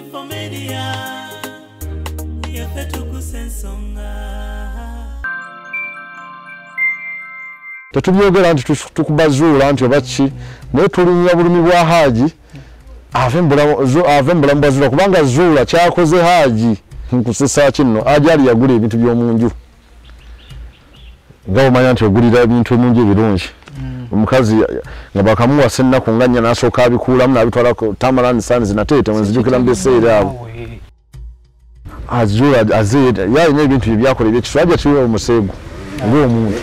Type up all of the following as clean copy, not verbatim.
SB4 Media. Tuggussa Enssonga. Tetubyogera nti tukubazuula nti obaki naye tulinya bulumi bwa Hajji ave mbulamu bazuula kubanga zuula kyakoze Hajji nkusesa kino Eyali yagula ebintu by'omunju nga omanya nti ogulira ebintu omunju ebirungi omukazi nga bakamuwa sennaku nga nnya n'asooka abikuulamu n'abitwala Tamarani Sands nateete mwenzijukira mu biseera abo azuula azeeda yalina ebintu bye byakola ebyekiswaja kiwe omuseegu ng'omuntu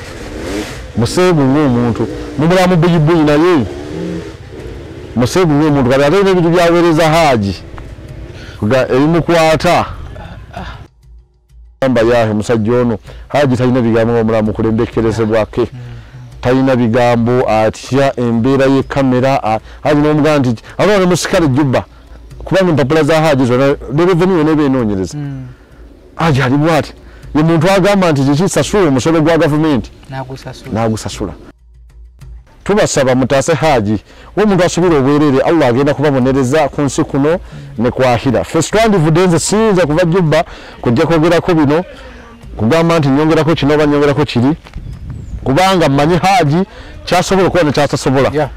museegu ng'omuntu mubulamu buyibuyi naye museegu ng'omuntu kati ate n'ebintu byaweereza Hajji ebimukwata amba yahe musajja ono Hajji talina bigambo ng'omulamu mukulembekerezebwake talina bigambo atya embeera y'ekamera Hajji n'omugamba nti abaana ne musikale Juba kubanga empapula za Hajji zonna revenue n'eba enoonyereza Hajji ali bw'ati ye muntu agamba nti kikisasula omusolo gwa gavumenti n'agusasula. Tubasaba mutaase Hajji omuntu asubira obwerere Allah agenda kubabonereza ku nsi kuno ne kwahira. First twandivudde nze siyinza kuva Juba kujja kwogerako bino kugamba nti nyongerako kino oba nyongerako kiri kubanga mmanyi Hajji kyasobola okuba ne kyatasobola.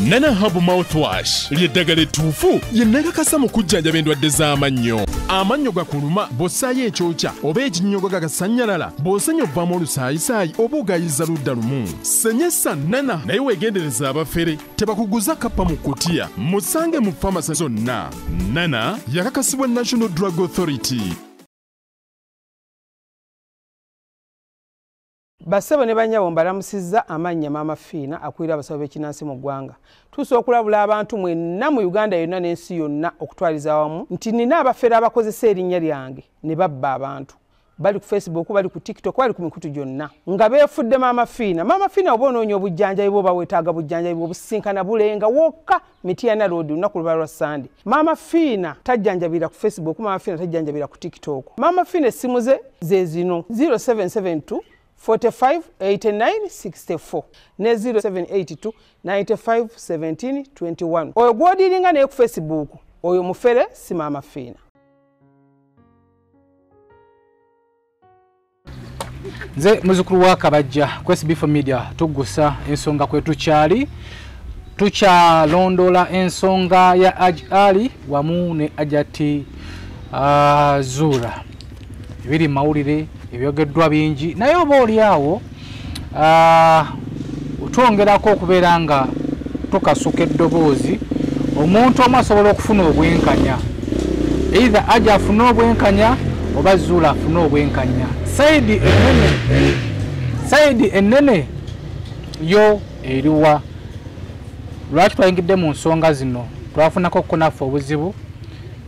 Nana Hub Mouthwash lyeddagala ettuufu yennakakasa mu kujjanjaba endwadde z'amannyo. Amannyo gakuluma bw'ossaayo ekyokya oba ekinnyogo gagasanyalala bw'osenya ovaamu olusaayisaayi oba ogayiza ludda lumu. Senyesa Nana naye weegendereza abafere tebakuguza kappa mu kutiya musange mu famasi zonna. Nana yakakasibwa National Drug Authority. Basebo ne banyawo mbalamusizza amannya Maama Fiina akulira abasawo b'ekinnansi mu ggwanga. Tusobola okulabula abantu mwenna mu Uganda yonna n'ensi yonna okutwaliza awamu nti nina abafere abakozesa erinnya lyange ne babba abantu. Bali ku Facebook, bali ku TikTok, bali ku mikutu gyonna. Nga beefudde Maama Fiina. Maama Fiina oba onoonya obujjanjabi bwo weetaaga bujjanjabi bwo businkana bulenga wokka Mityana Road lunaku luba lwa Sunday. Maama Fiina tajjanjabira ku Facebook, Maama Fiina tajjanjabira ku TikTok. Maama Fiina essimu ze zino 0772 45 89 64 ne 0782 95 17 21. Oyo gwodiringa naye ku Facebook oyo mufere si Maama Fiina. Nze muzukulu wa Kabajja ku SB4 Media Tuggussa Enssonga kwe tukyalondola ensonga ya Eyali wamu ne Hajati Zura ebiri mawulire ebyogeddwa bingi naye oba oli awo otwongerako okubeera nga tokasuka eddoboozi omuntu omu asobola okufuna obwenkanya either Hajji afune obwenkanya oba Zura afune obwenkanya sayidi ennene yo eriwa lwaki twayingidde mu nsonga zino twafunako okunafa obuzibu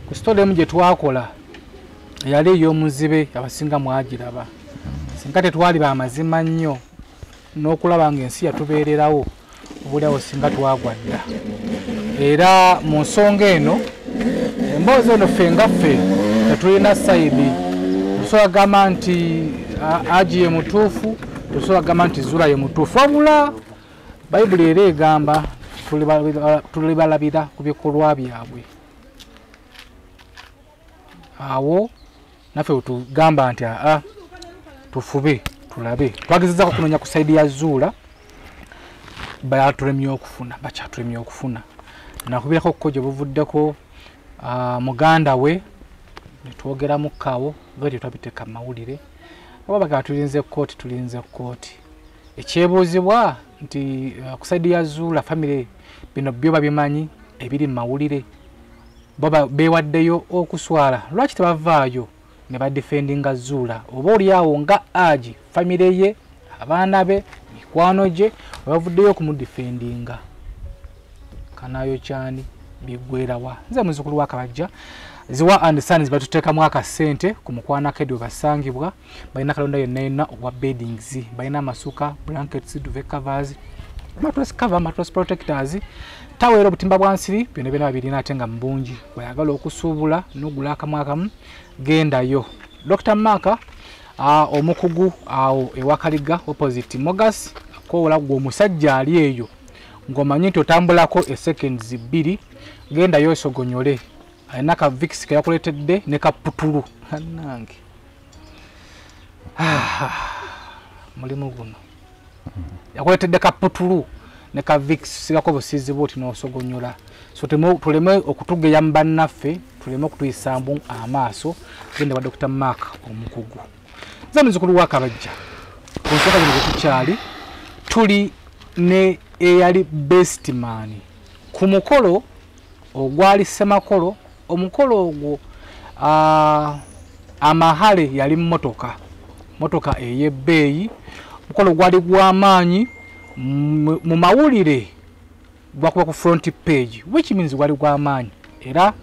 ku sitole emu gye twakola yali ey'omuzibe abasinga mwagiraba singa tetwali bamazima nnyo n'okulaba ng'ensi yatubeererawo obulyawo singa twagwa dda era mu nsonga eno emboozi eno ffe nga ffe tetulina sayidi tusobola gamba nti Hajji ye mutuufu tusobola gamba nti Zura ye mutuufu wabula Bayibuli era egamba tulibalabira ku bikolwa byabwe awo naffe tugamba nti tufube tulabe twagezezako kunoonya ku saidi ya Zura bakyatulemye okufuna nakubirako kuko gye buvuddeko muganda we netwogeramu kawo bwe twabiteeka mu mawulire oba bagamba tulinze kkooti ekyebuuzibwa nti ku saidi ya Zura famire bino byo babimanyi ebiri mu mawulire baba bewaddeyo okuswala lwaki tebavaayo ne badefendinga Zura oba oliawo nga Hajji famire ye abaana be mikwano gye bavuddeyo okumudefendinga kanayo kyani bigwerawa nze muzukulu wa Kabajja ziwa and sons batuteekamu akasente ku mukwanako edwe basangibwa balina kalonda yonna owa beddings balina amasuka blankets duvet covers mattress protectors tawera obutimba bwansiri byonna byonna babirina ate nga mbungi bwayagala okusuubula n'ogula akamu akamu gendayo. Dr. Maka omukugu awo ewakaliga opposite Mogas akola gwo musajja ali eyo ngomanyi nti otambulako seconds 2 genda yosogonyole alina ka vix ke yakuletedde ne kaputulu nange mulimu guno yakuletedde kaputulu ne ka vix sigako busizi boti n'osogonyola so tuleme okutugeya mu bannaffe tuleme okutuyisambu amaaso genda wa Dr. Mark omukugu nze muzukulu wa Kabajja kusooka bino tukyali tuli ne Eyali bestman kumukolo ogwali semakolo omukolo ogwo amahale yali motoka eyebbeeyi mukolo gwali gw'amaanyi mu mawulire gwakuba ku front page which means gwali gw'amaanyi era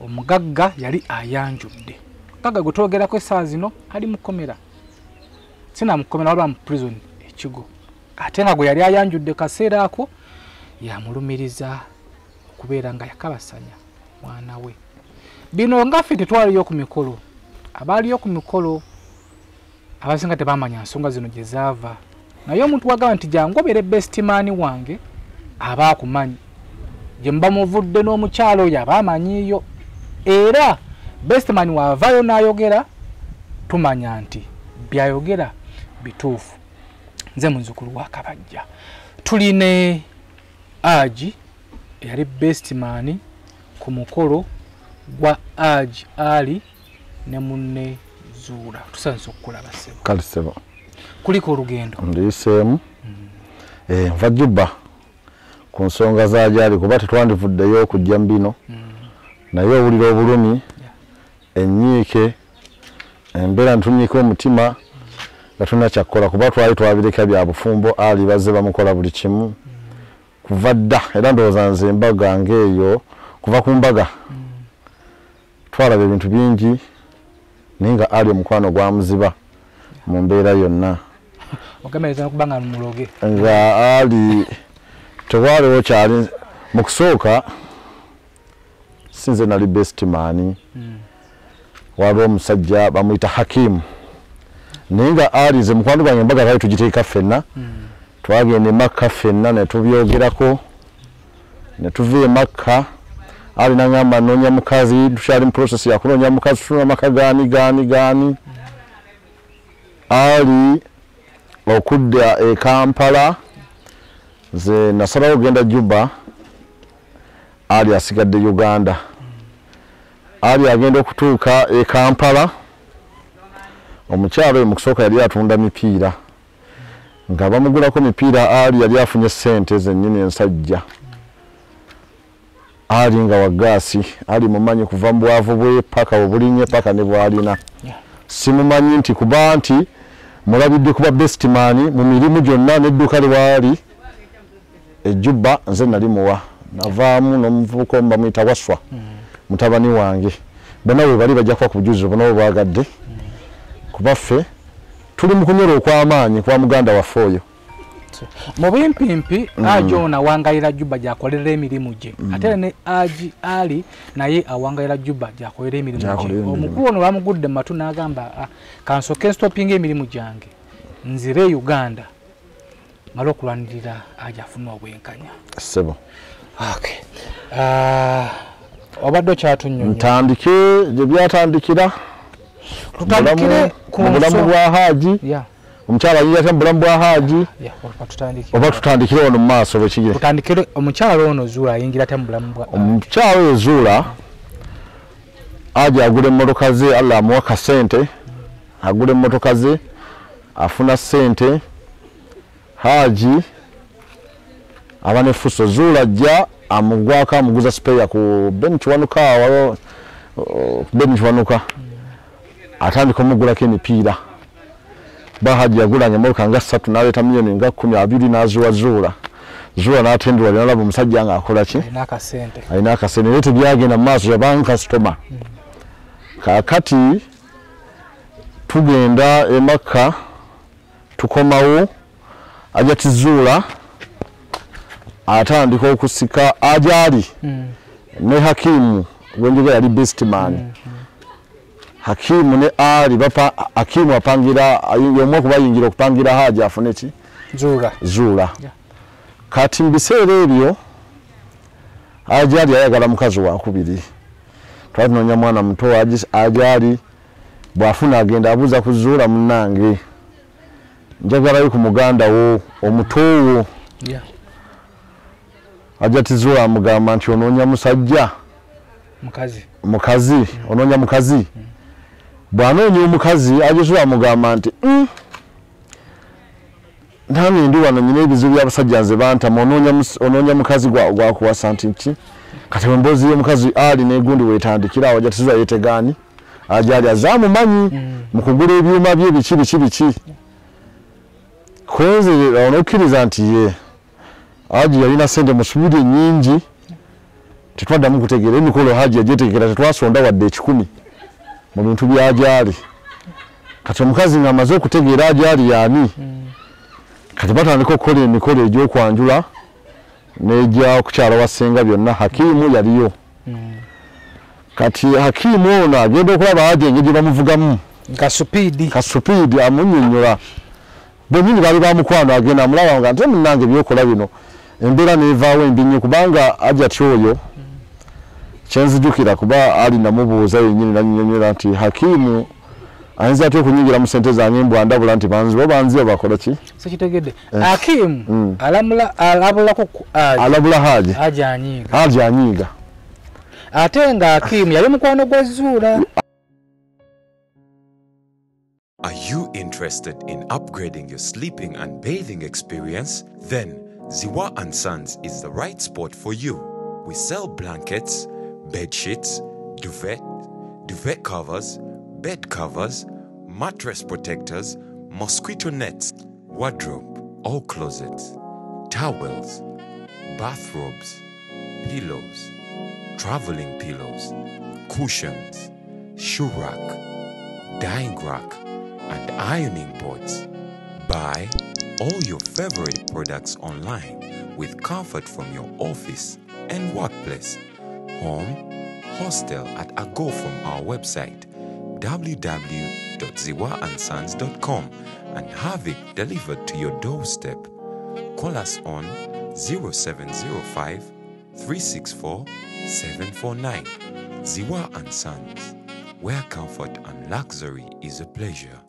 omugagga yali ayanjudde gagga gutoogerako essaawa zino ali mukomera sina mukomera waliba mu prison ekigo ate nga gwe yali ayanjudde kaseera ako yamulumiriza okubeera nga yakabasanya mwana we bino ngaffe tetwaliyo ku mikolo abaaliyo ku mikolo abasinga tebamanya nsonga zino gye zaava naye omuntu wagamba nti jangobere bestman wange aba akumanyi gye mba muvudde n'omukyalo oyo aba amanyiiyo era bestman waavaayo n'ayogera tumanya nti byayogera bituufu nze muzukulu wa Kabajja tuli ne Hajji eyali bestman ku mukolo gwa Hajji Ali ne munne Zuula tusanze okukulaba ssebo kale ssebo kuliko olugendo ndiseemu nva Juba ku nsonga za Eyali kuba tetwandivuddeyo okujja mu bino naye owulira obulumi ennyiike embeera ntunyiika omutima nga tulina kyakkola kuba twali twabireka bya bufumbo Ali bazze bamukola buli kimu kuva dda era ndowooza nze embaga ng'eyo kuva ku mbaga twalaba ebintu bingi naye nga Ali omukwano gwamuziba mu mbeera yonna ogemereza okubanga muloge nga Ali tewaliwo kyali mu kusooka sinze nali bestman waliwo omusajja bamuyita Hakimu naye nga Ali ze mukwano gwange embaga twali tugiteeka ffenna twagenda emakka ffenna ne tubyogerako ne tuva emakka Ali nangamba noonya mukazi tukyali mu process ya kunoonya mukazi tufuna maka gaani Ali okudda e Kampala ze nasalawo ogenda Juba Ali asigadde Uganda Ali agenda okutuuka e Kampala omukyalo mu kusooka yali atunda mipiira nga bamugulako mipiira Ali yali afunye ssente zennyini ensajja Ali nga wa gaasi Ali mumanyi kuva mu bwavu bwe paka obulinye paka ne bwalina simumanyi nti kuba nti mulabidde kuba bestman mu mirimu gyonna n'edduuka lwali Juba nze nali muwa navaamu n'omuvubuka omu bamuyita Waswa mutabani wange bonna bwe bali bajja kuba ku bujulizi bonna bwe bwagadde kuba ffe tuli mu kunyera okw'amaanyi kwa muganda waffe oyo mu bimpimpi Hajji ono awangayira Juba gyakolera emirimu gye ate ne Hajji Ali naye awangayira Juba gyakolera emirimu gye omukulu ono bamugudde mu matu n'agamba kansooke stopinga emirimu gyange nzire Uganda mala okulwanirira Hajji afuna obwenkanya ssebo obadde okyatunyonyo ntandike gye byatandikira tutandikire ku bulamu bwa Hajji omukyala yiyate mu bulamu bwa Hajji oba tutandikire ono mu maaso bwekigire tutandikire omukyala ono Zuula ayingira te mu bulamu bwa omukyala oyo Zuula Hajji agula emmotoka ze Allah amuwa kasente agula emmotoka ze afuna ssente Hajji aba nefuso Zuula ajja amugwako amuguza spare ku Binno Kiwanuka atandika omugulako emipiira ba Hajji yagulanga emmotoka nga 3 n'aleeta milioni nga 10 n'aziwa Zuula n'atendula n'alaba omusajja nga akola ki alina akasente naye tebyagenda mu maaso yabanga kasitoma kaakati tugenda emakka tukomawo Hajati Zuula atandika okusika Eyali ne Hakimu gwenjoga yali bestman Hakimu ne Ali Hakimu apangira yomwe kubayingira okupangira Hajji afune ki Zuula kati mbiseera ebyo Hajati ayagala mukazi wa kubiri twanonya mwana muto Hajati bwafuna agenda abuza kuzuula munnange njagala ku muganda wo omutowo Hajati zuula amugamba nti onoonya musajja mukazi onoonya mukazi bw'anoonya omukazi Hajati amugamba nti nani ndi wano nyine ebizibu by'abasajja nze bantama onoonya mukazi gwa kuwasa nti ki kati embozi y'omukazi ali n'egundi weetandikira awo Hajati zuula yetegaani Hajati azaamumanyi mu kugula ebyuma bye biki kwenze onokkiriza nti ye Hajji yalina sente mu subiri nyingi tetwaddamu kutegeera emikolo Hajji yagyetegeera tetwasonda wadde 10 mu bintu bya Hajati kati omukazi ng'amaze okutegeera Hajati yaani kati batandika okukola emikolo egy'okwanjula n'ejja okukyala wassenga byonna Hakimu yaliyo kati Hakimu ono agenda okulaba Hajji engeri bamuvugamu kasupiidi amunnyonnyola bwenyini baali bamukwano agenda amulaba nga nti munnange byokola bino embeera neevaawo embi nnyo kubanga Hajati oyo kyenzijukira kuba ali namubuuza yennyini nannyonnyola nti Hakimu ayinza atya okunyingira mu ssente zange mbwandabula nti banziwe bakola ki sekitegedde Hakimu alabula Hajji anyiiga ate nga Hakimu yali mukwano gwa Zuula. Are you interested in upgrading your sleeping and bathing experience? Then Ziwa & Sons is the right spot for you. We sell blankets, bed sheets, duvet covers, bed covers, mattress protectors, mosquito nets, wardrobe or closets, towels, bathrobes, pillows, traveling pillows, cushions, shoe rack, dyeing rack, and ironing boards. Buy all your favorite products online with comfort from your office and workplace, home, hostel at a go from our website www.ziwaansons.com and have it delivered to your doorstep. Call us on 0705 364 749. Ziwa & Sons, where comfort and luxury is a pleasure.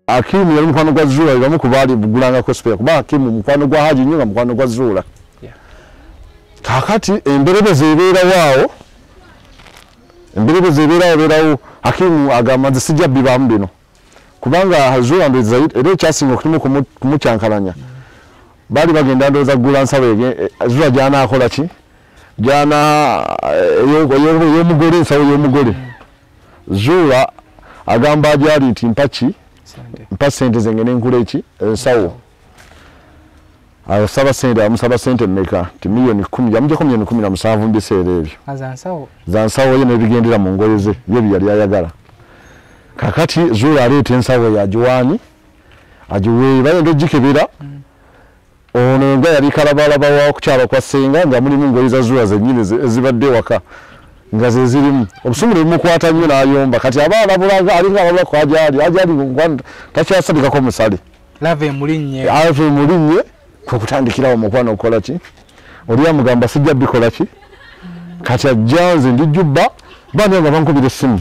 Hakimu yali mukwano gwa Zuula yamu kubaali bugulanga kospera kuba Hakimu mukwano gwa Hajji nnyo nga mukwano gwa Zuula. Kakati emberebeze ebeerawo Hakimu agamba nze sijja bbibamu bino kubanga Zuula ndowooza era ekyasinga okulimu kumukyankalanya baali bagenda ndowooza kugula nsawo Zuula gy'anaakola ki ey'omugole ensawo y'omugole Zuula agamba Hajati nti mpa sente zengene nkula eki ensawo asaba sente amusaba sente mmeka ti miliyoni 10 yamujjako miliyoni 17 mbiseera ebyo za nsawo ye n'ebigendera mu ngoye ze ye byali ayagala kakati Zuula aleeta ensawo ya Juwani agiwe bayenda ogikebera ono nga yali kalabalaba wa okukyala kwa Ssenga nga mulimu ngoye za Zuula zennyini ezibadde waka nga ze zirimu obusumule bumukwata nnyo n'ayomba kati abaalabulaga alinga alabula ku Hajati takyasabikako musale lave emulinnye kwekutandikirawo mukwano okukola ki oli amugamba sijja bikola ki kati ajja nze ndi Jjubba bani nga bankubira essimu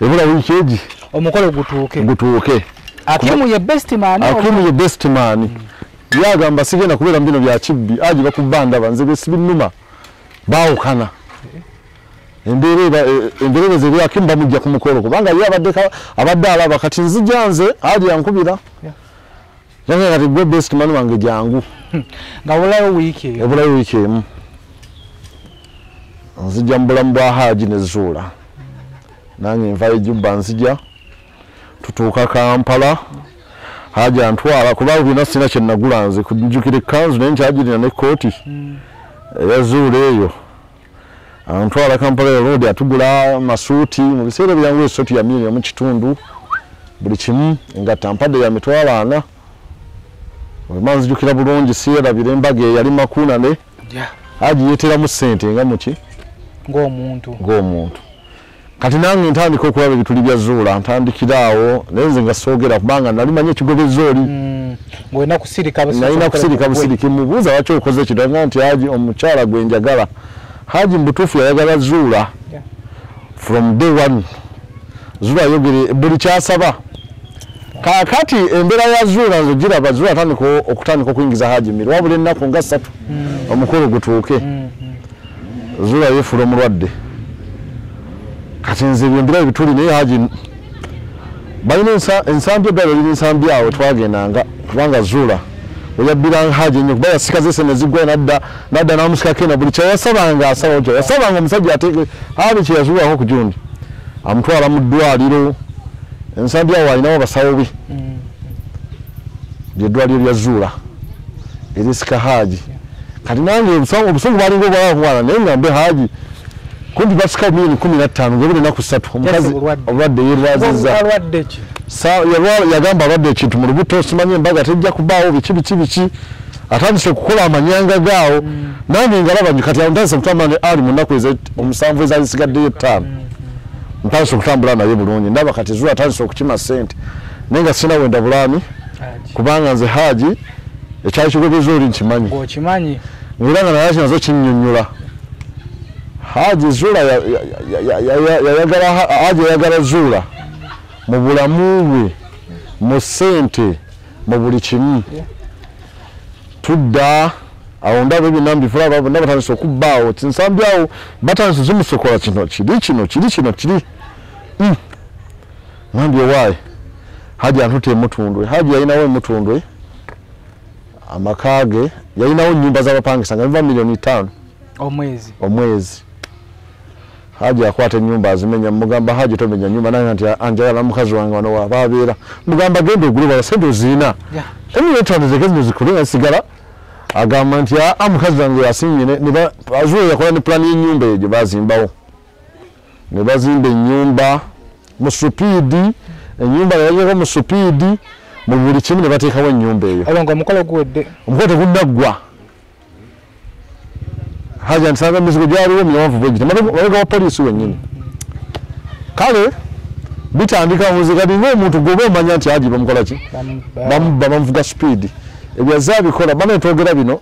ebula wiiki egi omukolo gutuuke Hakimu ye bestman yagamba sigenda kubeera mu bino bya kibbi aji bakubbandaba nze besibinnuma baawukana emberebe ze Hakimu bamujja ku mukolo kubanga ye abadde alaba kati nzija nze Hajji yankubira yange kati gwe bestman wange jangu nga bulayo wiiki emu nzija mu bulamu bwa Hajji ne Zuula nange nvayo Jjubba nzija tutuuka Kampala Hajji antwala kuba bina sina kye nagula nze kunjukira ekkanzu naye nkyagirina n'ekkooti eya Zuula eyo antwala Kampala road atugula masuuti mu biseera byangu essuuti ya milioni mu kitundu buli kimu engatta mpadde ya mitwalo 4 manzijukira bulungi siyerabira embaga eyali makunane Hajji yeeteramu ssente nga muki ng'omuntu kati nange ntandika okulaba ebituli bya zuula ntandikiraawo naye nze nga soogera kubanga nali manyi ekigobezooli ng'olina kusirika nalina kusirika busiriki mubuuza lwaki okoze kino nti Hajji omukyala gwe njagala Hajji mu butuufu yayagala zuula from day one zuula yogere buli kyasaba kakati embeera ya zuula nze giraba zuula okutandika okuyingiza Hajji mmere wabula ennaku nga 3 omukolo gutuuke zuula yeefuula omulwadde kati nze byembira ebituli naye Hajji balina ensambi eddala liri ensambi awo twagendanga kubanga zuula oyabbiranga Hajji nnyo kuba yasika zese ne ziggwa nadda n'amusikako na buli kyeyasabanga asaba okyo yasabanga omusajja ateeke Hajji kye yazuulako ku gundi amutwala mu ddwaliro ensambi awo alinawo basawo be lyeddwaliro lya zuula erisika Hajji kati nange obusungu balinga obwalakuwana naye ngambe Hajji kumpi basika $15,000 ngobule naku 3 omukazi obwadde yerwazizza yagamba abadde ekintu mu lubuto simanyi embaga tejja kubaawo biki atandise okukola amanyanga gaawo nange ngalaba kati atandise okutambula ne ali mu nnaku omusanvu ezazisigaddeyo 5 ntandise okutambula naye bulungi ndaba kati zuula atandise okukima ssente naye nga sina wenda bulaami kubanga nze Hajji ekyali kigobezooli nkimanyi ng'era nga naye kinazo kinnyonnyola Hajji zuula yayagala zuula mu bulamu bwe mu ssente mu buli kimu tudda awo ndaba ebinambi bifula bonna batandise okubbaawo tinsambi awo batandise zimusokola kino ngambi owaayi Hajji antutte emutundwe Hajji yalinawo emutundwe amaka ge yalinawo nnyumba z'abapangisa nga biva $5,000,000 omwezi Hajji akwata ennyumba azimenya mugamba Hajji tomenya nyumba nange nti anjagala mukazi wange wano wababeera mugamba genda ogule sente ozina $5,000 zino zikulinga sigala agamba nti mukazi wange yasinye azuula yakola ne plan y'ennyumba eyo gye bazimbawo ne bazimba ennyumba mu supiidi ennyumba yayako mu supiidi mu buli kimu ne bateekawo ennyumba eyo olwo ng'omukolo guwedde omukolo tegunnaggwa Hajji ansanga emizigo gyaliwo emiwanvu bwegiti mabega wa poliisi wennyini kale bitandika muzikati ng'omuntu gwoba omanya nti Hajji bamukola ki bamuvuga supiidi ebyaza bikola bana twogera bino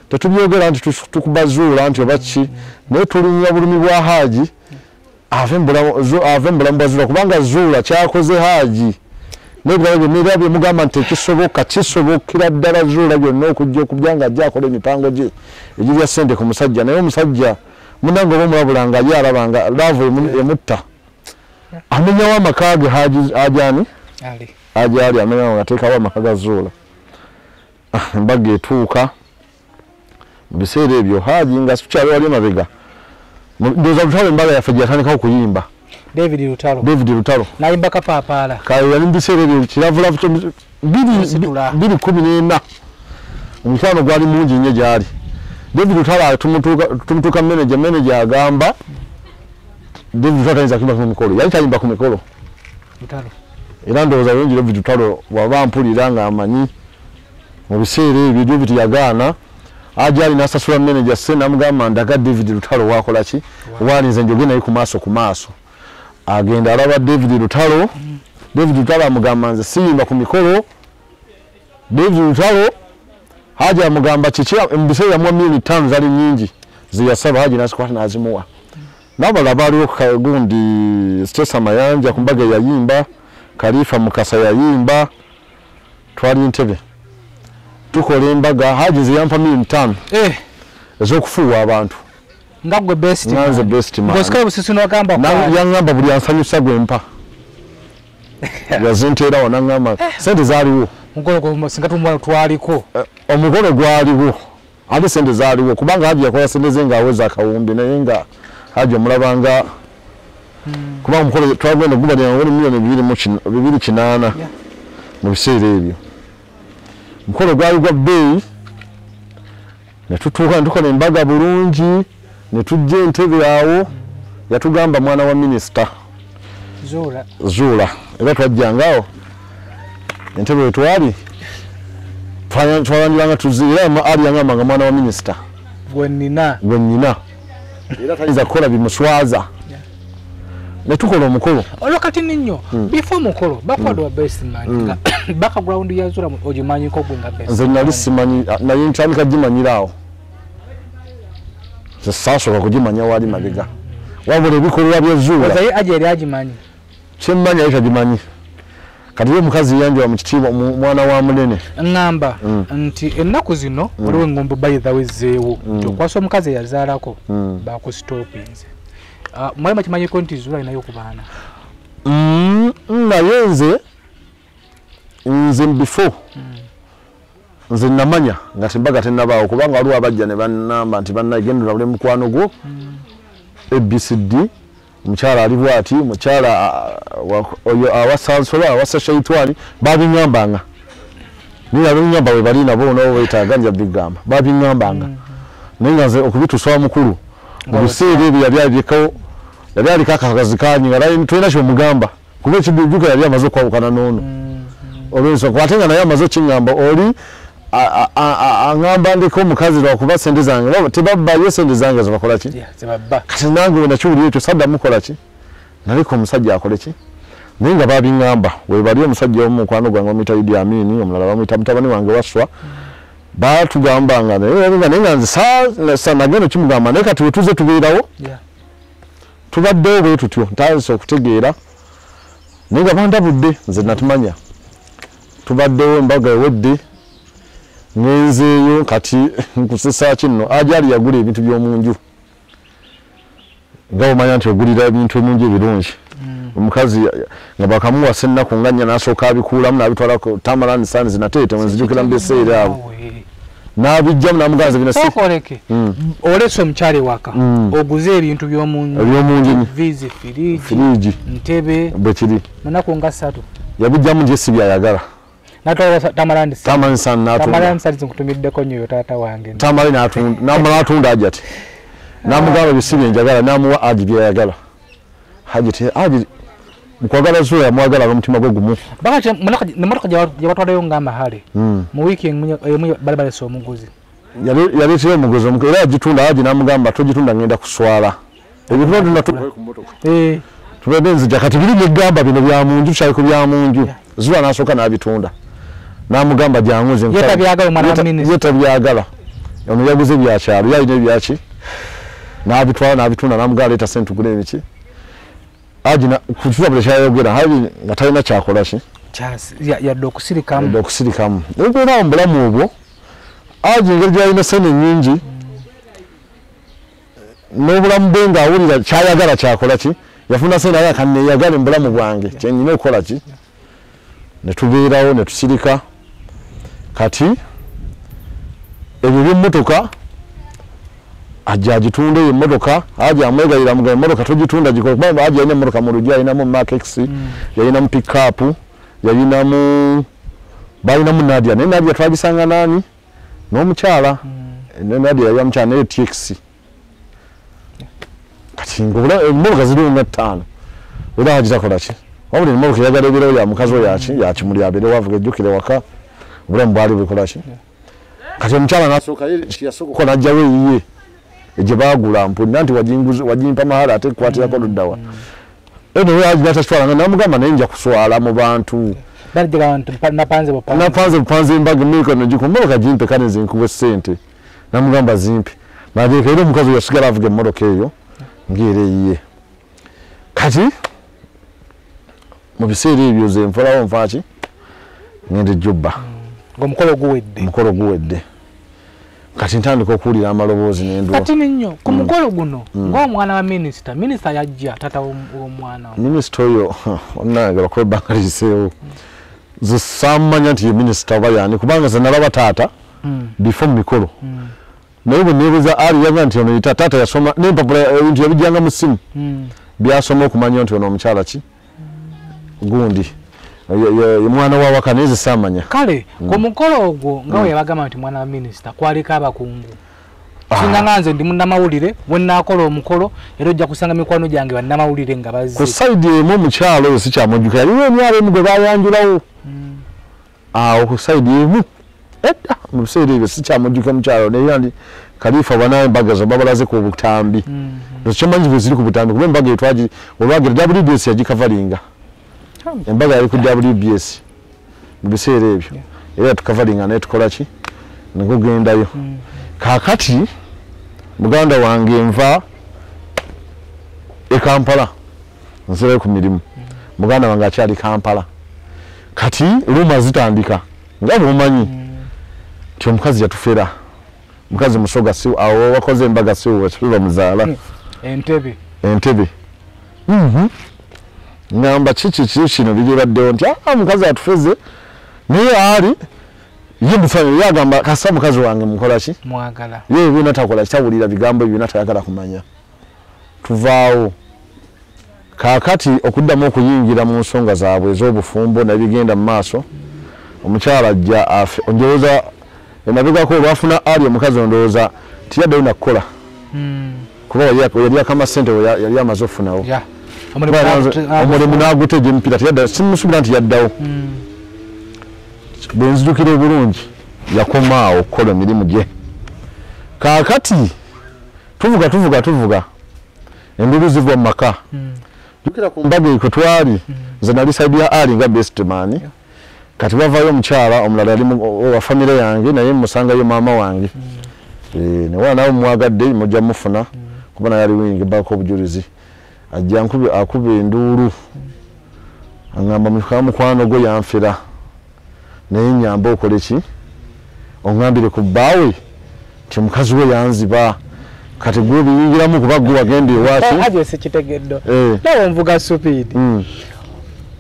tetubyogera nti tukuba zuula nti oba ki naye tulinnya bulumi bwa Hajji ave mbulamu bwa zuula kubanga zuula kyakoze Hajji nebirabo byonna byemugamba nti kisobokera ddala zuula byonna okujja okubyanga ajja akola emipango gye egirya ssente ku musajja naye omusajja munange oba omulabulanga ajja alabanga laavu emutta amenyawo amaka ge Hajji Ali amenyawo ngateekawo amaka ga zuula embaga etuuka mu biseera ebyo Hajji nga sikyali wali emabega ndowooza Lutalo embaga yaffe gyeyatandikawo okuyimba David Lutalo nayimba kapapaala kale yali mu biseera ebyo kiravulavu 2014 omukwano gwali mungi nnyo gyali David Lutalo tumutuuka manager agamba David Lutalo tayinza kuyimba ku mikolo yali tayimba ku mikolo era ndowooza bingi David Lutalo bw'aba mpulira ng'amanyi mu biseera ebyo David yagaana Eyali n'asasula manager se namugamba ndaga David Lutalo wakola ki walinze njoge naye ku maaso agenda alaba David Lutalo amugamba nze siyimba ku mikolo David Lutalo Hajji amugamba kiki mu biseera yamuwa $5,000 zali nnyingi zeyasaba Hajji n'azikwata n'azimuwa n'abalala baaliwo gundi Stesa Mayanja ku mbaga yayimba Khalifa Mukasa yayimba twali Ntebe tukola embaga Hajji zeyampa $5,000 ez'okufuuwa abantu nga gwe bestman nanze bestman ng'osikayo busisi n'ogamba yangamba buli ansanyusa gwempa yazinteerawo nangamba sente zaaliwo omukolo singa twaliko omukolo gwaliwo ate sente zaaliwo kubanga Hajji yakola sente ze ng'aweza akawumbi naye nga Hajji omulabanga kubanga omukolo twagenda gubalira $2,800,000 mu biseera ebyo omukolo gwali gwa bbeeyi ne tutuuka ne tukola embaga bulungi ne tujja Entebbe awo yatugamba mwana wa minisita Zuula era twajjangawo Entebbe wetwali twalandiranga tuzira ali yangambanga mwana wa minisita gwe nnina era tayinza kukola bimuswaza ne tukola omukolo olokati ninyo before mukolo bakwadwa bestman background yazura ojimanyi ko gwe nga best nze nali simanyi naye ntandika gimanyirawo sasooka kugimanya wali mabega wabula ebikolwa byezuula ozaye aje yali agimanyi kyemmanya yita gimanyi kati ye mukazi yanjwa mu kitiibwa mwana wa munene ngamba nti ennaku zino waliwo engombo bayitha wezzeewo nti okwasa omukazi eyazaalako bakusitopinze mwali makimanyiko nti zuula alinayo okubaana naye nze before nze namanya nga tembaga tennabaawo kubanga waliwo abajja ne bannamba nti bannagendera buli mukwano gwo ABCD mukyala ali bwati mukyala oyo awasansola awasa shaitwani babiŋŋambanga niyo abiŋŋamba we bali nabo nabo beetaaganja bigamba babiŋŋambanga naye nga nze okubituswa mukulu mu biseera ebyo yali aliko akakazi kanyi nga tulina kyomugamba kuba ekiddujuka yali amaze okwawukana n'ono olwensonga ate nga naye amaze okiŋŋamba oli aŋŋamba ndiko omukazi lwakuba sente zange tebabbayo sente zange zibakola ki kati nange we nakiwulira ekyo sadda mukola ki naliko omusajja akole ki naye nga babiŋŋamba we bali omusajja omu mukwano gwange bamuyita Idi Amini omulala bamuyita mutabani wange Waswa batugambanga naye nga nze nagenda kimugamba naye kati we tuze tubeerawo tubaddewo bwe tutyo ntandise okutegeera naye nga bandabudde nze natumanya tubaddewo embaga ewedde ngenzeeyo kati nkusesa kino Eyali yagula ebintu by'omunju nga omanya nti ogulira ebintu emunju ebirungi omukazi nga bakamuwasa ennaku nga nnya n'asooka abikuulamu n'abitwalako Tamarani Sands nateete mwenzijukira mu biseera abo n'abijjamu n'amuganza bino sokoleke olese omukyala ewaka oguze ebintu by'omunju vizi firiji ntebe bwe kiri munaku nga 3 yabijjamu nje si byayagala Tamarani Sands nkutumiddeko nnyo taata wange n'atunda Hajati n'amugamba bisibi enjagala n'amuwa Hajji byayagala Hajji mukwagala zuula yamwagala n'omutima gwe gumu nemotoka gyebatwalayo ng'amahale mu wiiki emu bali balesa omuguzi yaleetera omuguzi era yagitunda Hajji n'amugamba togitunda ngenda kuswala ebitunda tubadde nzija kati biri byegamba bino bya munju kyali ku bya munju zuula n'asooka n'abitunda n'amugamba janguze yetabyagala ono yaguze byakyalo yalina ebyaki n'abitwala n'abitunda n'amugamba leeta sente tugule ebiki Hajji kukiza buli kyayogera Hajji nga talina kyakola ki yadde okusirikamu naye mu bulamu obwo Hajji engeri gyalina sente nnyingi n'obulamu bwe ng'awulira kyayagala kyakola ki yafuna sente naye kanneeyagale mu bulamu bwange kyenyina okukola ki ne tubeerawo ne tusirika kati ebyo by'emmotoka ajja agitunda eyo emmotoka Hajji amwegalira mugabe emmotoka togitunda gikola kubanga Hajji yalina emmotoka mu lujja yalinamu Mark X yalinamu pick-up balinamu Nadia naye Nadia twagisanga nani n'omukyala Nadia yali omukyala naye TX kati ngobula emmotoka ziri nga 5 era Hajji takola ki wabula emmotoka eyagala ebirawo ya mukazi oyo yakimuli abeere wavuga ejjukire waka obulamu bwali bukola ki kati omukyala nasooka yasooka najjawo eyiye gye baagula mpulina nti wagimpa mahala ate ekukwatirako luddawa eno Hajji natakitwalanga namugamba naye nja kuswala mu bantu napanze bupanze embaga emikono giko mmotoka gimpe kane zinkuwe ssente namugamba zimpe nateeka era omukazi oyo yasigala avuga emmotoka eyo ng'era eyiye kati mu biseera ebyo ze nfolawo nfaaki ngenda ejjubba omukolo guwedde kati ntandika okuwulira amaloboozi n'endwa kati nnyo ku mukolo guno ng'omwana wa minisita yajja taata w'omwana minisita oyo onnange bakuba ebbanga liyiseewo ze saamanya nti ye minisita oba yaani kubanga ze nalaba taata before mu mikolo naye bwe neebuuza ali yaga nti ono yita taata yasoma n'empapula ebintu yabijjanga mu ssimu byasoma okumanya nti ono omukyala ki gundi mwana wa waka naye ze saamanya kale ku mukolo ogwo nga we yabagamba nti mwana wa minisita kwaliko abakungu singa nga nze ndi munnamawulire bwe nnaakola omukolo era ojja kusanga mikwano gyange bannamawulire nga bazze ku sayidi emu omukyalo oyo sikyamujjuka yaliwo emyalo emu gwe bayanjulawo awo ku sayidi emu edda mu biseera ebyo sikyamujjuka mukyalo naye yandi kalifa banaye embaga zo babalaze ku butambi ekyomanyi bwe ziri ku butambi kuba embaga etwaji olwagira WBS yagikavalinga embaga yali ku WBS mu biseera ebyo era tukavalinga naye tukola ki nikugendayo kakati muganda wange nva e Kampala nsere ku mirimu muganda wange akyali Kampala kati luma zitandika nga bumanyi ti omukazi yatufera mukazi musoga si awo wakoze embaga si watuba muzaala entebe ngamba chichi kino bijibaddewo nti omukazi atufeze naye ali ye mufanye yagamba kasa mukazi wange mukola ki mwagala ye bino takola kitawulira bigambo bino tayagala kumanya tuvaawo kakati okuddamu okuyingira mu nsonga zaabwe ez'obufumbo nabigenda mu maaso omukyala ajja onjooza enabigako olwafuna ali omukazi ondowooza tiyaddeyo nakukola kuba yali akamasente yali amaze okufunawo omulimu n'agute gye mpita tiyadda simusubira nti yaddawo bwe nzijukira obulungi yakomaawo okukola emirimu gye kakati tuvuga endulu ziva mu maka jukira ku mbaga ekyo twali nze nali saidi ya ali nga bestman kati bavayo omukyala omulala yali wa famire yange naye musangayo maama wange newa nawe mwagadde mujja mufuna kuba naye ali wingi bako obujulizi ajja akuba enduulu angamba mukwano gwe yanfera naye nyamba okole ki ongambire ku bbaawe ti mukazi we yanziba kati gwe biyingiramu kuba gwe wagenda ewaki aje sekitegeddo nawe nvuga supidi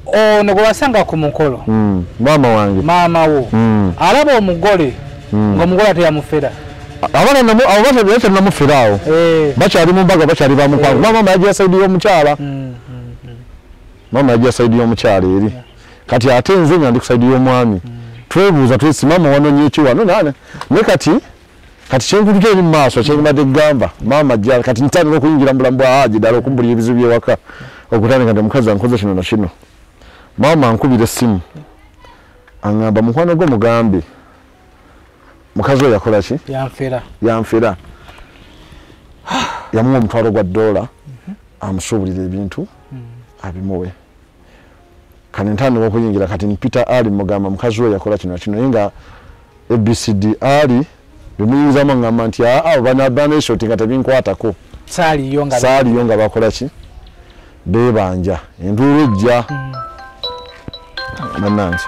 ono gwe wasanga ku mukolo maama wange maama wo alaba omugole ng'omugole ate yamufera abana namuferawo bakyali mu mbaga bakyali bamukwangu maama yagira saidi y'omukyala maama yagira saidi y'omukyala eri kati ate nze nga ndi ku saidi y'omwami twebuuza twesi maama wanonye eki wano nane ne kati kyenkuluka eri mu maaso kyenbadde gamba maama jja kati ntandika okuyingira mu bulamu bwa Hajji ddala okumbulira ebizibu byewaka okutandika nti omukazi ankoze kino nakino maama ankubira essimu aŋŋamba mukwano gwe mugambe mukazi we yakola ki yanfera yamuwa omutwalo gwa $, amusuubulira ebintu abimuwe kati ntandika okuyingira kati mpita ali mugamba mukazi we yakola kino nakino naye nga ABCD ali bimuyingizamu aŋŋamba nti banabaneshoti nga tebinkwatako saaliyo nga bakola ki beebanja enduulu ejja bannange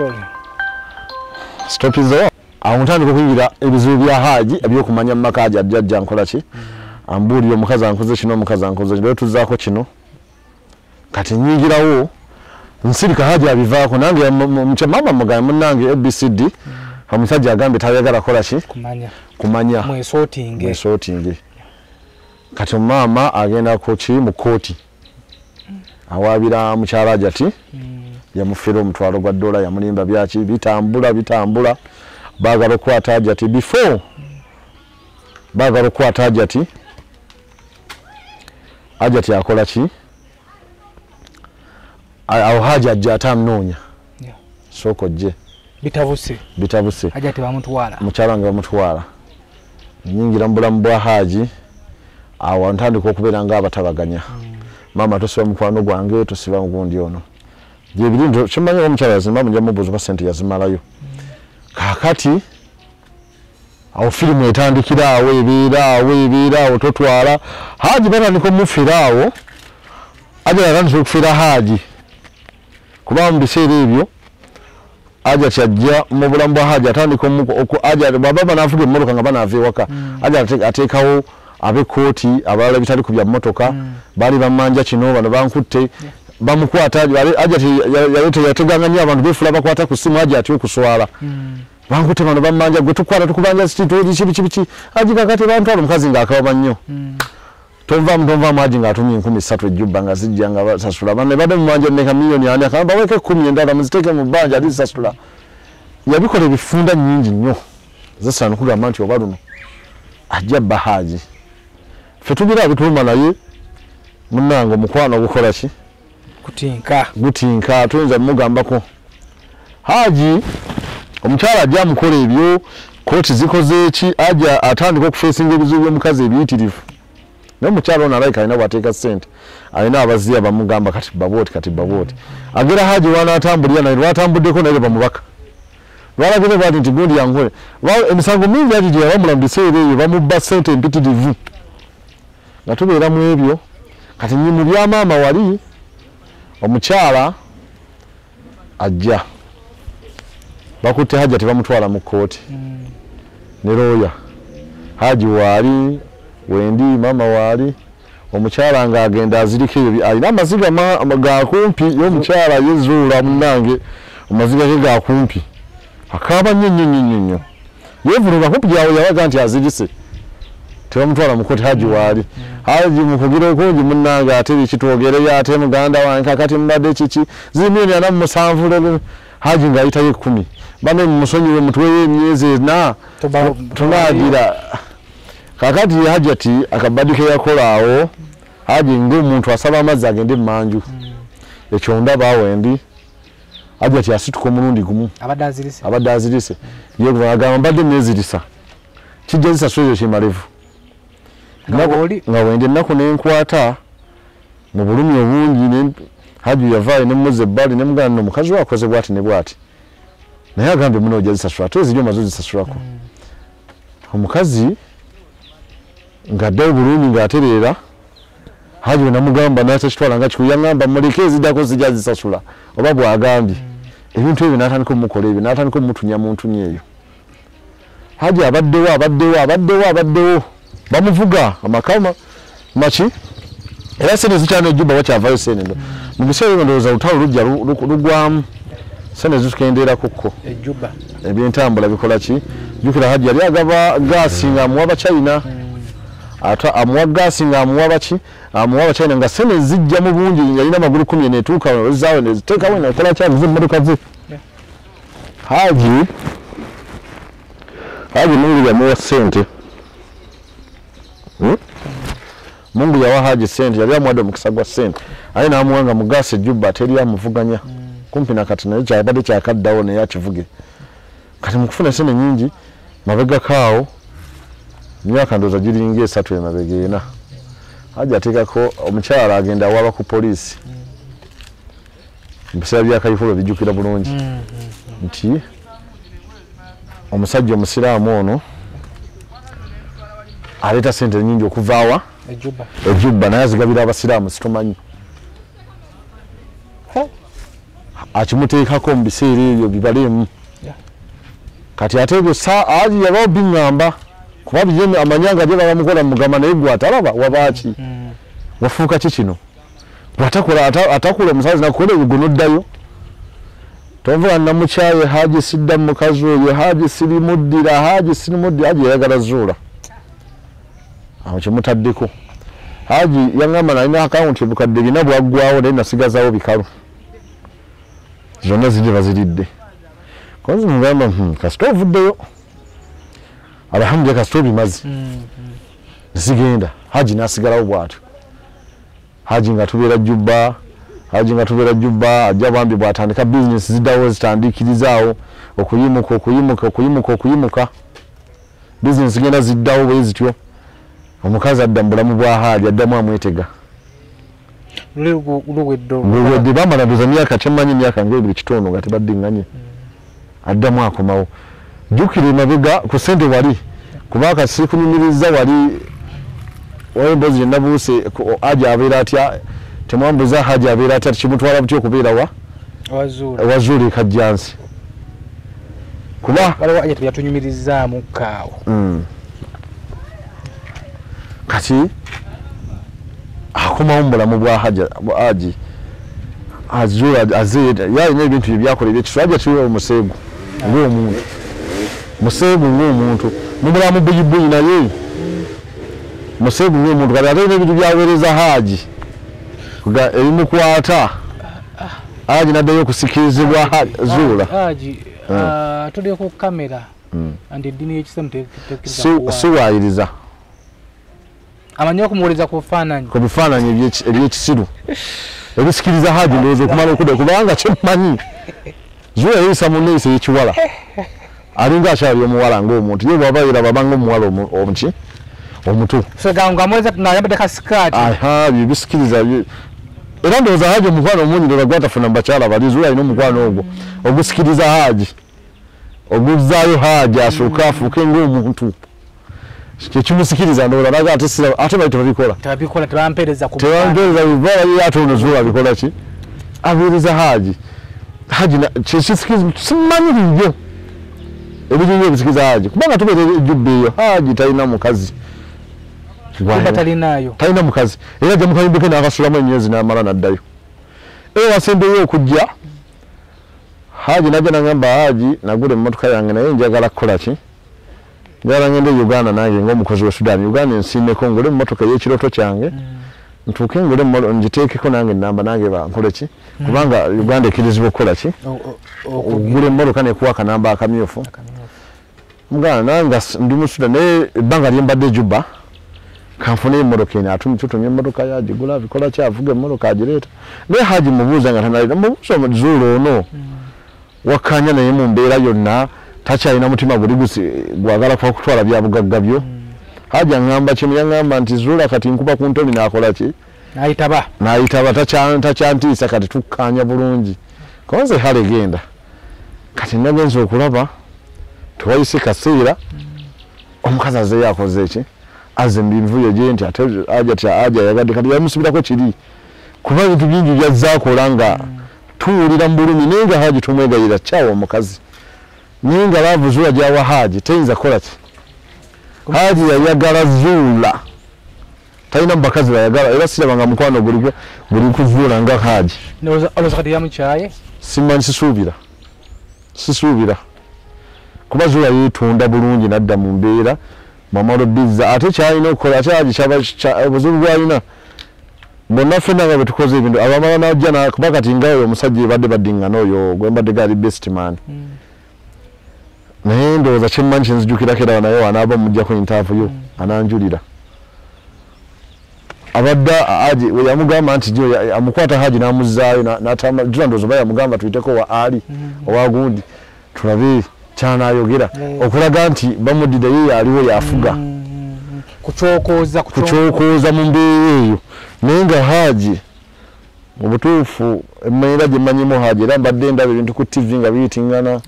stopizo awo ntandika okuyingira ebizibu bya Hajji ebyokumanya mu maka ajja nkola ki ambuulira omukazi ankoze kino omukazi ankoze kino tuzaako kino kati nyingirawo nsirika Hajji abivaako nange maama mugambe munnange ABCD omusajja agambe tayagala kola ki kumanya mwesootinge kati maama agenda kuki mu kooti awaabira mukyala Hajati yamufera omutwalo gwa $, yamulimba byaki bitambula baagala okukwata Hajati before baagala okukwata Hajati akola ki awo Hajji ajja atamunoonya sooka ojje bitabuse Hajati bamutwala mukyala wange bamutwala nyingira mu bulamu bwa Hajji awo ntandika okubeera nga abatabaganya maama tosiba mukwano gwange tosiba gundi ono gyebiri kimanyi omukyala yazimba munja mubuuza pa sente yazimalayo kakati awo firimu etandikira awo ebeera awo totwala Hajji batandika omufera awo ajja atandika okufera Hajji kuba mu biseera ebyo ajja kyajja mu bulamu bwa Hajji atandika baba banaavuga emmotoka nga banaava ewaka ajja ateekawo ab'ekkooti abalala bitali ku bya mmotoka baali bamanja kino bano bankutte bamukwata Hajji yateganga nnyo abantu beefula bakwata ku ssimu Hajji atya okuswala bankutte bano bamanja gwe tukwata tukubanja kiki Hajji kakati bantwala omukazi ng'akawaba nnyo tonvaamu Hajji ng'atumye 3,000 ejjubba nga zijja nga basasula banne badde mumanja mmeka miliyoni 4 akamba baweeko 10 endala muziteeke mu bbanja alizisasula yabikola ebifunda nnyingi nnyo zesana kugamba nti oba luno ajja bba Hajji ffe tugira abituluma naye munnange omukwano gukola ki gutinka tuyinza mugambako Hajji omukyala ajja amukola ebyo kooti zikoze ki ajja atandika okufeesinga ebizibu by'omukazi ebiyitirivu naye omukyala ono alayika alina bw'ateeka ssente alina abaziya bamugamba kati babooti agera Hajji wanaatambulira naye lwatambuddeko naye bamubaka lwalagire bati nti gundi yankole emisango mingi ati gye yabamula mu biseera ebyo bamubba ssente empitirivu nga tubeera mu ebyo kati nyimu bya maama wali omukyala ajja bakutte Hajja tebamutwala mu kooti ne looya Hajji waali wendi maama waali omukyala ng'agenda azirika ebyo alina amaziga ga kumpi y'omukyala yezuula munnange amaziga ge ga kumpi akaaba nnyo yeevulunga kumpi gyawe yabaga nti azirise tebamutwala mu kooti Hajji waali Hajji mukugira okungi munnange ate ekitwogereyo ate muganda wange kakati mubadde kiki zimiri 47 Hajji ng'ayitayo 10 bane mumusonyiwe mutweyo emyezi 4 tunaagira kakati Hajati akabadike yakolaawo Hajji ng'omuntu asaba amazzi agende mmanju ekyo ndaba wendi Hajati asituka omulundi gumu abadde azirise ye agamba mbadde neezirisa kijja zisasula kimalevu nga wendi ennaku nenkwata mu bulumi obungi Hajji yavaayo nemuza ebbali nemugana nno omukazi we akoze bwati ne bwati naye agambye muno ojja zisasula ate eziri omaze zisasulako omukazi ng'addayo bulungi ng'atereera Hajji we namugamba n'atakitwala nga kikulu yaŋŋamba muleke eziddako zijja zisasula oba bw'agambye ebintu ebyo n'atandika omukola ebyo n'atandika omutunya mu ntunya eyo Hajji abaddewo bamuvuga amakama maki era sente zikyana ejjubba wakyavayo sente mu biseera ebyo ndowooza olutalo lujja lugwamu sente zitukendeerakukko ejjubba ebyentambula bikola ki jjukira Hajji yali agaba gaasi ng'amuwa Abachina amuwa gaasi ng'amuwa baki amuwa Abachina nga sente zijja mu bungi yalina amagulu 10 neetuuka ezaawe neziteekawo nekola kyali z'emmotoka ze Hajji Mungu yamuwa sente Mungu yawa Hajji sente yali amuwadde omukisa gwa sente aye n'amuwanga mu gaasi ejjubba teri amuvuganya kumpi na kati naye kyabadde kyakaddawo naye akivuge kati mukufuna sente nyingi mabega kaawo myaka ndowooza giringa 3 emabega 4 Hajji ateekako omukyala agenda awaba ku poliisi ebiseera byakayifo bijjukira bulungi nti omusajja omusiraamu ono aleeta sente nyingi okuvaawa ejjubba naye azigabira abasiraamu situmanyi akimuteekako mu biseera ebyo bibaleemu kati ate ebyo Hajji yabawo biŋŋamba kuba bijje amanyanga gye babamukola mugamba naye gwe atalaba wabaaki wafuuka ki kino atakula omusazi nakukola ebyo noddayo tonvuga namukyaye Hajji sidda mukazi oyo Hajji sirimuddira Hajji yayagala zuula awo kimutaddeko Hajji yaŋŋamba nalina akawunti ebukadde 4 bwaggwawo naye nasigazaawo bikalu zonna ziri baziridde konzi mugamba kasita ovuddeyo alhamdulillah kasita obimaze zigenda Hajji n'asigalawo bw'atyo Hajji nga tubeera jjubba ajja bambi bw'atandika bizinesi ziddawo zitandiikirizaawo okuyimuka bizinesi zigenda ziddawo bwe zityo omukazi adda mu bulamu bwa Hajji addamu amwetega luwedde bamala ndoza myaka temanyi myaka ng'ebiri kitono nga tebaddiŋŋanye addamu akomawo jjukira emabega ku sente wali kubanga sikunyumiriza wali emboozi gye nabuuse Hajji abeera atya temwambuza Hajji abeera atya tikimutwala butya okubeera wazuula ekajjansi kuba yatunyumirizaamu kaawo kati akomawo mu bulamu bwa Hajji azuula yalina ebintu bye byakola ebyekiso Hajji atiwe omuseegu ng'omuntu mu bulamu buyibbuyi naye museegu ng'omuntu kati ate n'ebintu byaweereza Hajji ebimukwata Hajji n'addayo okusikirizibwa zuula Hajji tuliyo ku kamera andi eddiini y'ekisilamu siwaayiriza amanyi okumuwuliriza ku bifaananyi ebyekisiru ebisikiriza Hajji ndowooza okumala okudda kubanga kyemmanyi zuula yeyisa munne eyisa eyekiwala alinga akyali omuwala ng'omuntu ye bw'abaira babanga omuwala omuki omutu so ganga mweza tunayambadde kasikati bisikiriza era ndowooza Hajji omukwano omungi ndowooza gwatafuna mubakyala balizuula alina omukwano ogwo ogusikiriza Hajji oguzzaayo Hajji asooke afuuke ng'omuntu kyekimusikiriza ndowooza naga ate bali tebabikola tebampeereza ate ono zuula bikola ki abeereza Hajji kyekisikiriza simanyi bibyo ebijinyo ebisikiriza Hajji kubanga tubeera ejjubba eyo Hajji talina mukazi talina mukazi era ajja mukayimbuke n'akasulamu emyezi n'amala n'addayo wasembeyo okujja Hajji najja nagamba Hajji nagula emmotoka yange naye njagala kukola ki njagala ngende Uganda nange ng'omukozi wa Sudan Uganda ensiimeko ngule emmotoka y'ekiroto kyange ntuuke ngule ngiteekeko nange ennamba nange bankole ki kubanga Uganda ekkirizibwa okukola ki ogula emmotoka nekuwa akanamba akamyufu muganda nange ndi mu Sudan naye ebbanga lyembadde Juba kanfune emmotoka eno tutumye emmotoka yagigula bikola ki avuga emmotoka agireeta naye Hajji mubuuza nga tanalira mubuuza omuzuulo ono wakkanya naye mu mbeera yonna takyalina mutima guli gwagala kwakutwala bya bugagga byo Hajji aŋŋamba kimu yaŋŋamba nti zuula kati nkuba ku ntoli n'akola ki n'ayitaba takyantiisa kati tukkaanya bulungi konze hale genda kati nagenza okulaba tewayise kaseera omukazi azeeyo akoze eki aze mbinvuye gye nti ate Hajati ayagadde kati yamusibirako kiri kuba ebintu bingi byazaakola nga tuwulira mu bulumi naye nga Hajji tumwegayira kyawa omukazi naye nga laavu zuula gyawa Hajji teyinza kukola ki Hajji yayagala zuula talina mubakazi bayagala era sirabanga mukwano guli kuzuula nga Hajji olowooza yamukyaye simanyi sisuubira kuba zuula yeetunda bulungi nadda mu mbeera mamalo bizza ate kyalina okukola ate Hajji obuzibu bwalina bonna ffenna nga bwe tukoze ebintu abamala najja kuba kati ngaoyo omusajja ebadde baddiŋŋana oyo gwembadde gaali bestman naye ndowooza kyemmanyi kyenzijukirako era naye wanaaba mujjako intaavuyo ananjulira abadde Hajji we yamugamba nti amukwata Hajji n'amuzzaayo jula ndowooza oba yamugamba tuyiteko wa Ali owa gundi tulabe kyanayogera okulaga nti bamuddide ye yaliwo yafuga kukyokooza mu mbeera eyo naye nga Hajji mu butuufu emmeera gye mmanyimu Hajji era mbadde ndaba ebintu ku TV nga biyitiŋŋana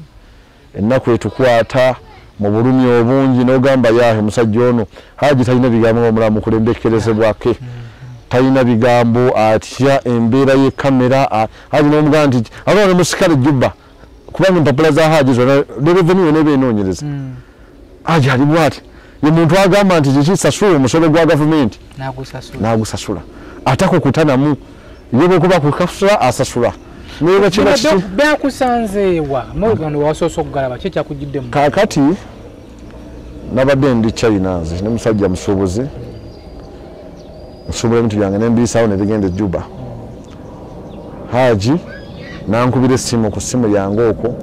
ennaku etukwata mu bulumi obungi n'ogamba yahe musajja ono Hajji talina bigambo ng'omulamu mukulembekerezebwake talina bigambo atya embeera y'ekamera Hajji n'omugamba nti aba ne musikale Juba kubanga empapula za Hajji zonna revenue n'eba enoonyereza Hajji ali bw'ati ye muntu agamba nti kikisasula omusolo gwa gavumenti n'agusasula atakukutanamu ye bwekuba kukasula asasula byakusanzeewa mogano wasoose okugalaba kyekyakugiddemu kakati nabadde ndi China nze ne musajja musuubuzi nsuubula ebintu byange nembiisaawo ne bigenda e Juba Hajji nankubira essimu ku ssimu yange okwo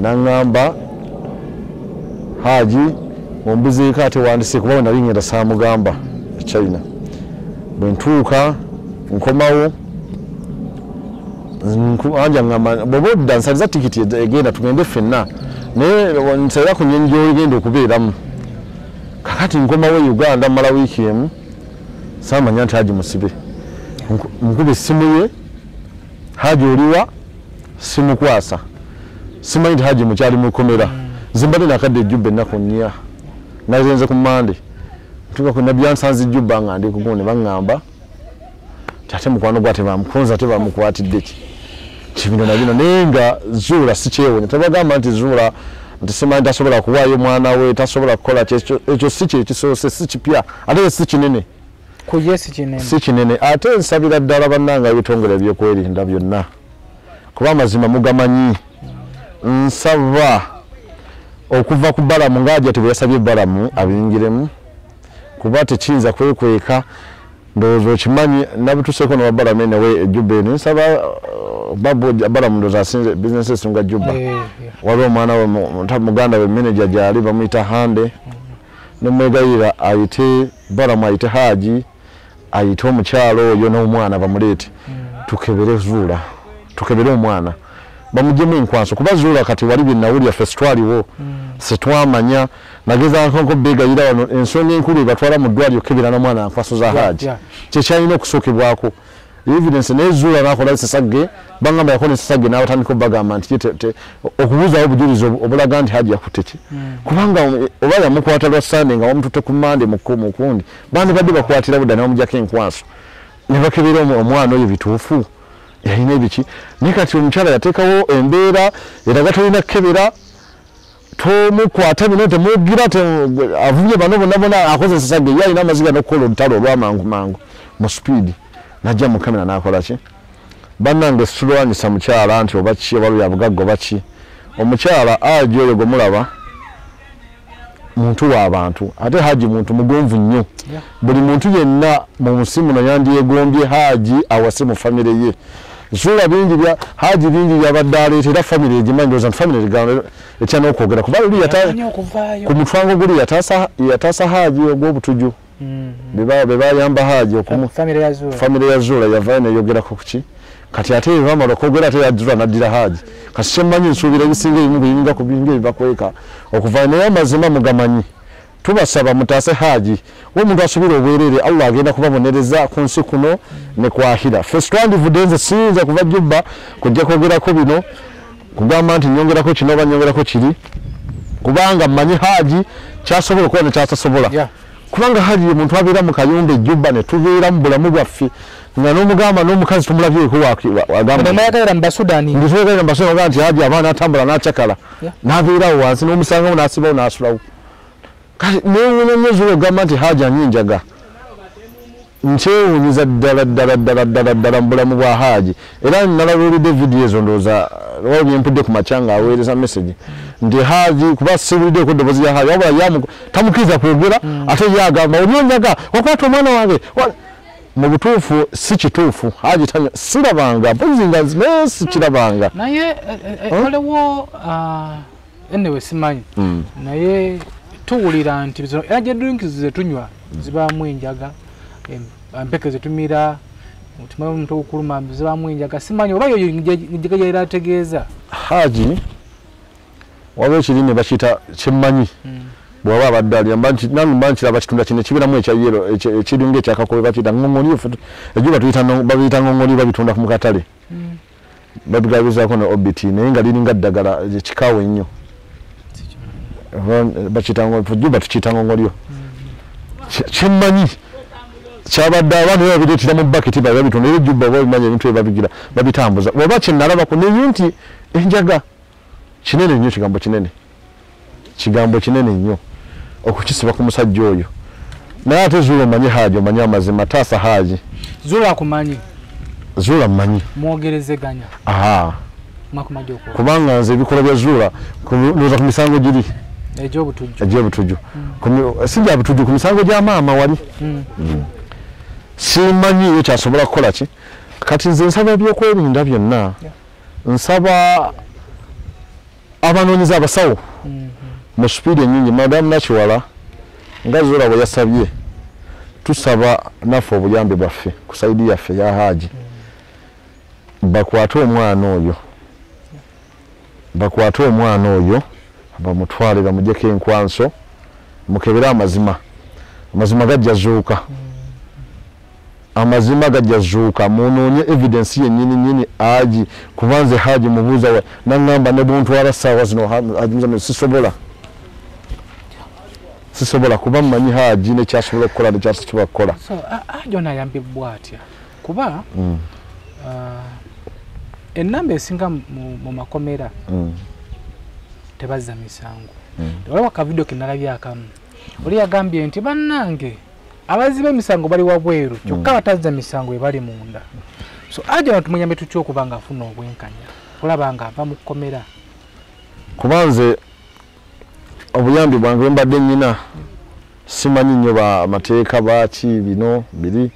naŋŋamba Hajji ombuzeeko ate wandise kuba nali ngenda saamugamba e China bwe ntuuka nkomawo anja ngamba bwoba odda nsaliza tikiti egenda tugende ffenna naye nsalira ku nnyonyi gy'oligenda okubeeramu kakati nkomawo Uganda mmala wiiki emu saamanya nti Hajji musibe nkuba essimu ye Hajji oliwa simukwasa simanyi nti Hajji mukyali mukomera zimbadde nakadde ejjubba ennaku nnya nazenze ku Mande ntuuka ku nabyansanze Juba nga ndi kugumu ne baŋŋamba ate mukwano gwa tebamukunza tebamukwatidde kibino na bino naye nga zuula sikyewonya tebagamba nti zuula nti simanyi tasobola kuwaayo mwana we tasobola kukola ekyo si kyekisoose si kipya ate si kinene si kinene ate nsabira ddala bannanga ebitongole ebyokwerinda byonna kuba amazima mugamanyi nsaba okuva ku balamu ng'ajja tebweyasabye balamu abingiremu kuba tekiyinza kwekweka ndowooza okimanyi nabituseeko nababalamu enewe ejjubba eno nsaba balamu ndowooza asinze bizinesi esinga Juba waliwo omwana we muganda we manager gyali bamuyita Hande nemwegayira ayite balamu ayite Hajji ayite omukyalo oyo n'omwana bamuleete tukebere zuula tukebere omwana bamujjemu enkwanso kuba zuula kati wali byenawulya ffe sitwaliwo setwamanya nagezaako beegayira wano ensonga enkulu ebatwala mu ddwaliro kebera na mwana nkwaso za Hajji kyekyalina okusookebwako evidence nezuula nakola esesage bangamba yakona esesage n'abatandika bagamba nti okubuuzawo obujulizi obulaga nti Hajji yakuteki kubanga oba yamukwata lwa Sunday nga wamututte ku Monday mukundi bandi badde bakwatira budda n'omujjako enkwaso ne bakebera omwana oyo bituufu yalina ebiki naye kati omukyala yateekawo embeera eraga tolina kebera tomukwata bino temugira avumye bano bonna akoze esesage ye alina amaziga n'okukola olutalo olwamangu mu speed najja mu kamera nakola ki bannange situlwanyisa mukyala nti oba ki oba luyabugagga oba ki omukyala Hajji oyo gwe mulaba muntu w'abantu ate Hajji muntu mugonvu nnyo buli muntu yenna mu nsi muno yandyegombye Hajji awase mu famire ye zuula bingi bya Hajji bingi byabadde aleetera famire egimanyi ndowooza nti famire egigaano ekyana okwogera kuba luli ku mutwango guli yataasa Hajji ogw'obutuju be bayamba Hajji famire ya Zuula yavaayo neyogerako kuki kati ate bamala okwogera ate yazuula naddira Hajji kati kyemmanyi nsuubira ebisinga ebimu biyinga ku bingi ebibakweka okuvaayo naye amazima mugamanyi tubasaba mutaase Hajji omuntu asubira obwerere Allah agenda kubabonereza ku nsi kuno ne kwahira ffe twandivudde nze siyinza kuva Jjubba kujja kwogerako bino kugamba nti nyongerako kino oba nyongerako kiri kubanga mmanyi Hajji kyasobola okuba nekyatasobola kubanga Hajji omuntu abeera mu kayumba Jjubba ne tubeera mu bulamu bwaffe nga n'omugamba n'omukazi tumulabyeko wagambayagalira mu Basudani nti Hajji abaana atambula n'akyakala n'abeerawo wansi n'omusangawo n'asibawo n'asulawo kati neewuunya nnyo Zuula ogamba nti Hajji anyinjaga nkyewuunyiza ddala mu bulamu bwa Hajji era nalabulidde vidiyo ezo ndowooza waliwo byempudde ku makya ng'aweereza message nti Hajji kuba sibuliddeko eddoboozi lya Hajji wabula tamukkiriza kwogera ate yagamba olyonyaga wakwata omwana wange mu butuufu si kituufu Hajji sirabanga mpozinga naye sikirabanga naye waliwo enewe simanyi naye tuwulira nti energy drinks zetunywa zibaamu enjaga empeke zetumira mutima omuntu okuluma zibaamu enjaga simanyi oba yo enjaga yali ategeeza Hajji waliwo ekirime bakiyita kyemmanyi bw'aba abadde aliyamba nti nange nkiraba kitunda kino ekibiramu ekya yero ekiringa ekyakakobe bakiyita ngongoli ejjuba babiyita ngongoli babitunda mu katale babigabizaako ne obiti naye nga liringa ddagala kikaawe ennyo bakiyita tukiyita ngongolyo kyemmanyi kyabadde abaana babireetera mu baketi babitunda era ejjuba oba bimanyi ebintu ebabigira babitambuza oba kyenalabako naye nti enjaga kinene nnyo kigambo kinene nnyo okukisiba ku musajja oyo naye ate Zuula omanyi Hajji omanyi amazima taasa Hajji Zuula akumanyi Zuula mmanyi mwogerezeganya kubanga nze ebikola bya Zuula ndowooza ku misango giri egy'obutuju si gya butuju ku misango gya maama wali simanyi yo kyasobola kukola ki kati nze nsaba ebyokwerinda byonna nsaba abanoonyeza abasawo mu supiidi ennyingi madamu Nakiwala nga Zuula bwe yasabye tusaba naffe obuyambi bwaffe ku sayidi yaffe ya Hajji bakwate omwana oyo bamutwale bamuggyeko enkwanso mukebere amazima gajja zuuka munoonye evidence yennyini Hajji kuba nze Hajji mubuuza naŋŋamba ne buntwala ssaawa zino sisobola kuba mmanyi Hajji nekyasobola okukola nekyasobola kukola Hajji ono ayambibwa atya kuba ennamba esinga mu makomera tebazza misango waliwo akavidiyo kenalabye akamu oli yagambye nti bannange abaziba emisango bali wabweru kyokka batazza misango ebali munda so Hajji ono tumuyambe tutya okuba nga afuna obwenkanya kulaba nga ava mu kkomera kuba nze obuyambi bwange bwe mbadde nnyina simanyi nnyo bamateeka baki bino biri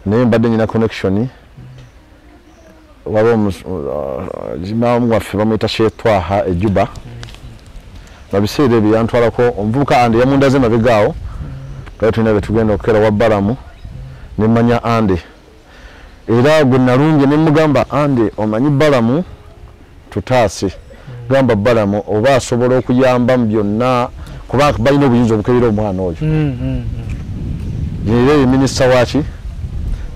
naye mbadde nnyina connection waliwo maamu waffe bamuyita Shetwaha Ejjuba babiseera ebyo yantwalako omuvubuka Ande yamundaze mabegaawo kale tulina betugenda okukera wa Balamu nemmanya Ande era gwe nalungi ne mugamba Ande omanyi Balamu tutaase gamba balamu oba asobola okuyamba mu byonna kubanga balina obuyinza obukebera omwana oyo yeere minisita waki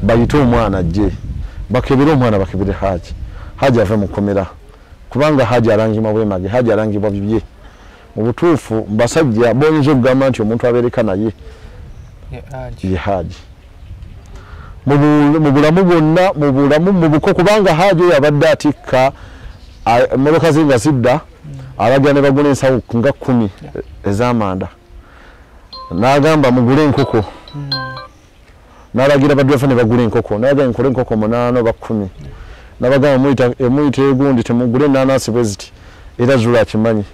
bayite omwana ajje bakebere omwana bakebere Hajji ave mu kkomera kubanga Hajji alangibwa bwemage Hajji alangibwa bibye mu butuufu basajja boyinza okugamba nti omuntu abeereka naye ye Hajji mu bulamu bwonna mu bulamu mu buko kubanga Hajji oyo abadde atikka emmotoka ze nga zidda alagira ne bagula ensawo nga 10 ez'amanda n'agamba mugule enkoko n'alagira baddefa ne bagula enkoko n'agamba nkole enkoko 8 oba 10 n'abagamba muyita egundi temugule ennaanansi bwe ziti era Zuula akimanyi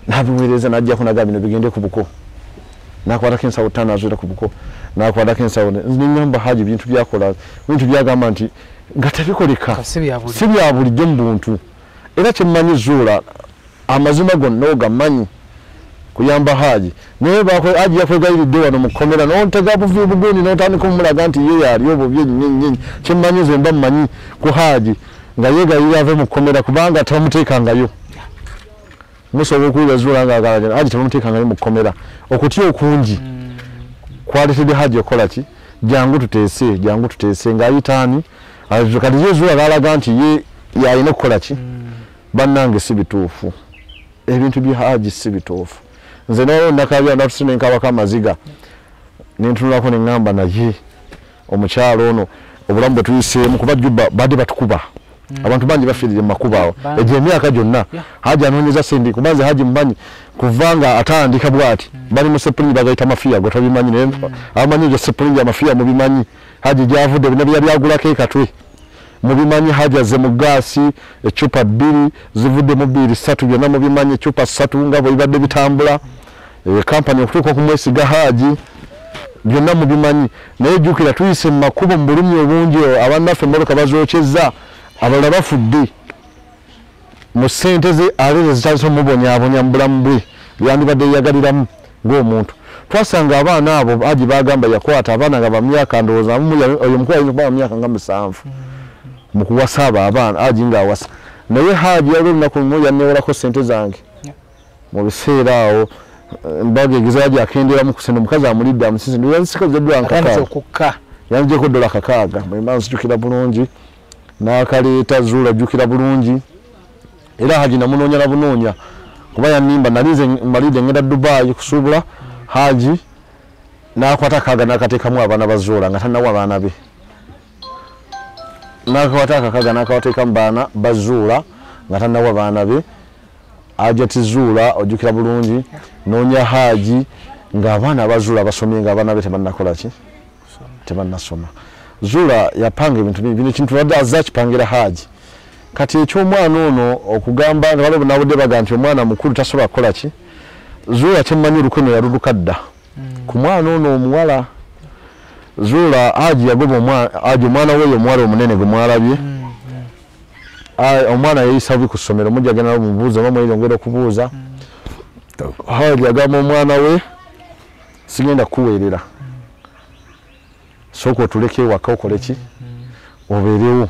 n'abiweereza n'ajjako n'agamba bino bigende ku buko n'akwatako ensawo 5 azuira ku buko n'akwatako ensawo n'enyamba Hajji bintu byakola bintu byagamba nti nga tebikoleka si bya bulijjo mu buntu era kyemmanyi Zuula amazima gonna ogamanyi kuyamba Hajji naye Hajji yakwegayiridde wano mu kkomera n'otega buvi bugundi n'otandika omulaga nti ye yali obwo byennyinyi kyemmanyi ze mba mmanyi ku Hajji nga yeegayirira ave mu kkomera kubanga tamuteekangayo musobola okuwulira Zuula ng'agala Hajji tamuteekangayo mu kkomera okutya okungi kwaleetedde Hajji okola ki jangu tuteese ng'ayitaani kati ye Zuula n'alaga nti ye yalina okukola ki bannange si bituufu ebintu bya Hajji si bituufu nze nayo nakabya natusinenkabako amaziga nentunulako neŋŋamba naye omukyalo ono obulamu bwe tuyiseemu kuba Jjubba badde batukuba abantu bangi bafiirire mu makubo awo egyo emyaka gyonna Hajji anoonyeza sendi kubanze Hajji mumanyi kuvanga atandika bwati bali mu sepulingi bagayita mafiya gwe tobimanyi naye abamanyi egyo sepulingi amafiya mubimanyi Hajji gyavudde bina byagulako ekatwe mubimanyi Hajji azze mu gaasi ecupa 2 zivudde mu 2 byonna mubimanyi ecupa 3 nga bwe bibadde bitambula kampani okutuuka okumwesiga Hajji byonna mubimanyi naye jjukira tuyise mu makubo mu bulumi obungi abannaffe emmotoka bazookyezza abalala bafudde mu ssente ze aleeze zitandise omubonyaabonya mu bulamu bwe byandibadde yeyagaliramu ng'omuntu twasanga abaana abo Hajji bagamba yakwata abaana nga bamyaka ndowooza oyo mukulu ayinza okuba myaka nga 7 mu kuwasa abo abaana Hajji ng'awasa naye Hajji yali olunaku lumu yanneewolako ssente zange mu biseera awo mbaga egezayo gyakenderamu ku sente omukazi amulidde amusize yanzisikazeddwa nkakaaga yanzijeko $6 mwemba nzijukira bulungi n'akaleeta Zuula ajjukira bulungi era Hajji namunoonya na bunoonya kuba yanimba nalinze malidde ngenda Dubai kusuubula Hajji n'akwata kaaga n'akateekamu abaana ba Zuula nga tannawa abaana be n'akwata akakaaga n'akateekamu baana ba Zuula nga tannawa abaana be Hajati Zuula ojjukira bulungi noonya Hajji ng'abaana ba Zuula basomye ng'abaana be tebannakola ki tebannasoma Zuula yapanga ebintu bino kintu wadde azza kipangira Hajji kati eky'omwana ono okugamba nga balibo nabudde baga nti omwana mukulu tasobola kukola ki Zuula kyemmanyi olukono yaluluka dda ku mwana ono omuwala Zuula Hajji yagoba omwana we omuwala omunene gwe mwalabye omwana yeyisa bubi ku ssomero mujja genda mubuuza oba mweyongera okubuuza Hajji agamba omwana we sigenda kukuweerera sooka otuleke ewaka okole ki obeerewo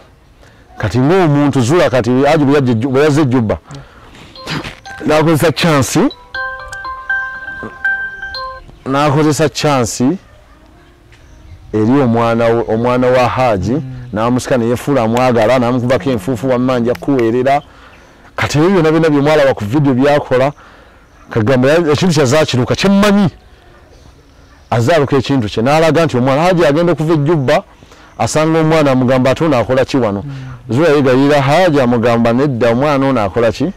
kati ng'omuntu Zuula kati Hajji bwe yazze Jjubba n'akozesa chansi eri omwana wa Hajji n'amusika ne yeefuula amwagala n'amukubako enfuufu wammanja kuweerera kati ebyo byonna byonna bye mwalaba ku vidiyo byakola kagamba ekintu kyazaakiruka kyemmanyi azaaluka ekintu kye n'alaga nti omwana Hajji agenda okuva Jjubba asanga omwana amugamba ate ono akola ki wano Zuula yegayirira Hajji amugamba nedda omwana ono akola ki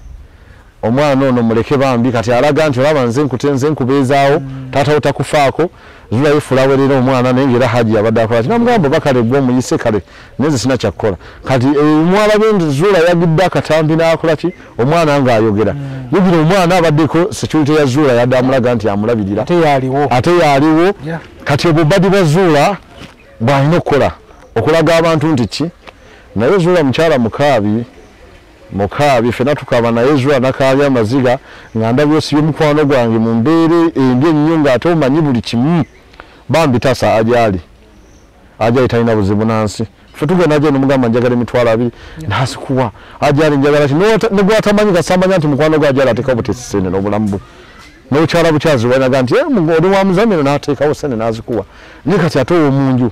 omwana ono muleke bambi kati alaga nti olaba nze nkubeezaawo taata otakufaako Zuula yeefuula aweerera omwana naye ng'era Hajji yabadde akola ki namugamba bakale gwe omuyise kale naye nze sina kyakkola kati mwalabe nti Zuula yagidde akatambi n'akola ki omwana ng'ayogera yogera omwana abaddeko security ya Zuula yadde amulaga nti amulabirira ate yaaliwo kati obwo badi bwa Zuula bw'alina okukola okulaga abantu nti ki naye Zuula mukyala mukaabi ffenna tukaaba naye Zuula nakaabya amaziga nga ndabye osibye mukwano gwange mu mbeera embi ennyo ng'ate omanyi buli kimu bambi tasa Eyali talina buzibu nansi tugenda naje nomugamba njagala emitwalo 2 nasikuwa Hajali njagala kino ne gwatamanyi kasamanya nti mukwano gwa Hajali ateka obutesene n'obulambu n'okyala bukyazi wanaga nti oli wa muzamiro n'ateekawo sene nazikuwa ne kati atowo munju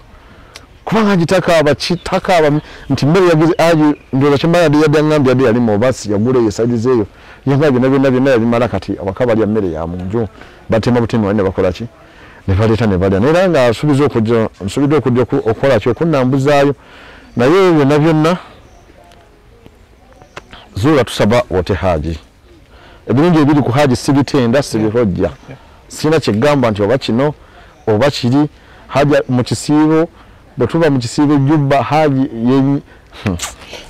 kubanga agitaka abakitaka nti mmere yagize aji ndoza kyemala yadde ngambya yali mu basi yagule yesaidizeyo yangaje byonna yabimala kati abakaba lya mmere ya munju batema butemi wane bakola ki ne baleta ne balya nera nga asubiza okujja okola ki okunnambuzaayo naye byonna zuula tusaba wote Haji ebirungi ebiri ku Haji sibitenda sibihojja sina kigamba nti oba kino oba kiri Haji mu kisiibo batuba mu kisiibo Jubba Haji yenyi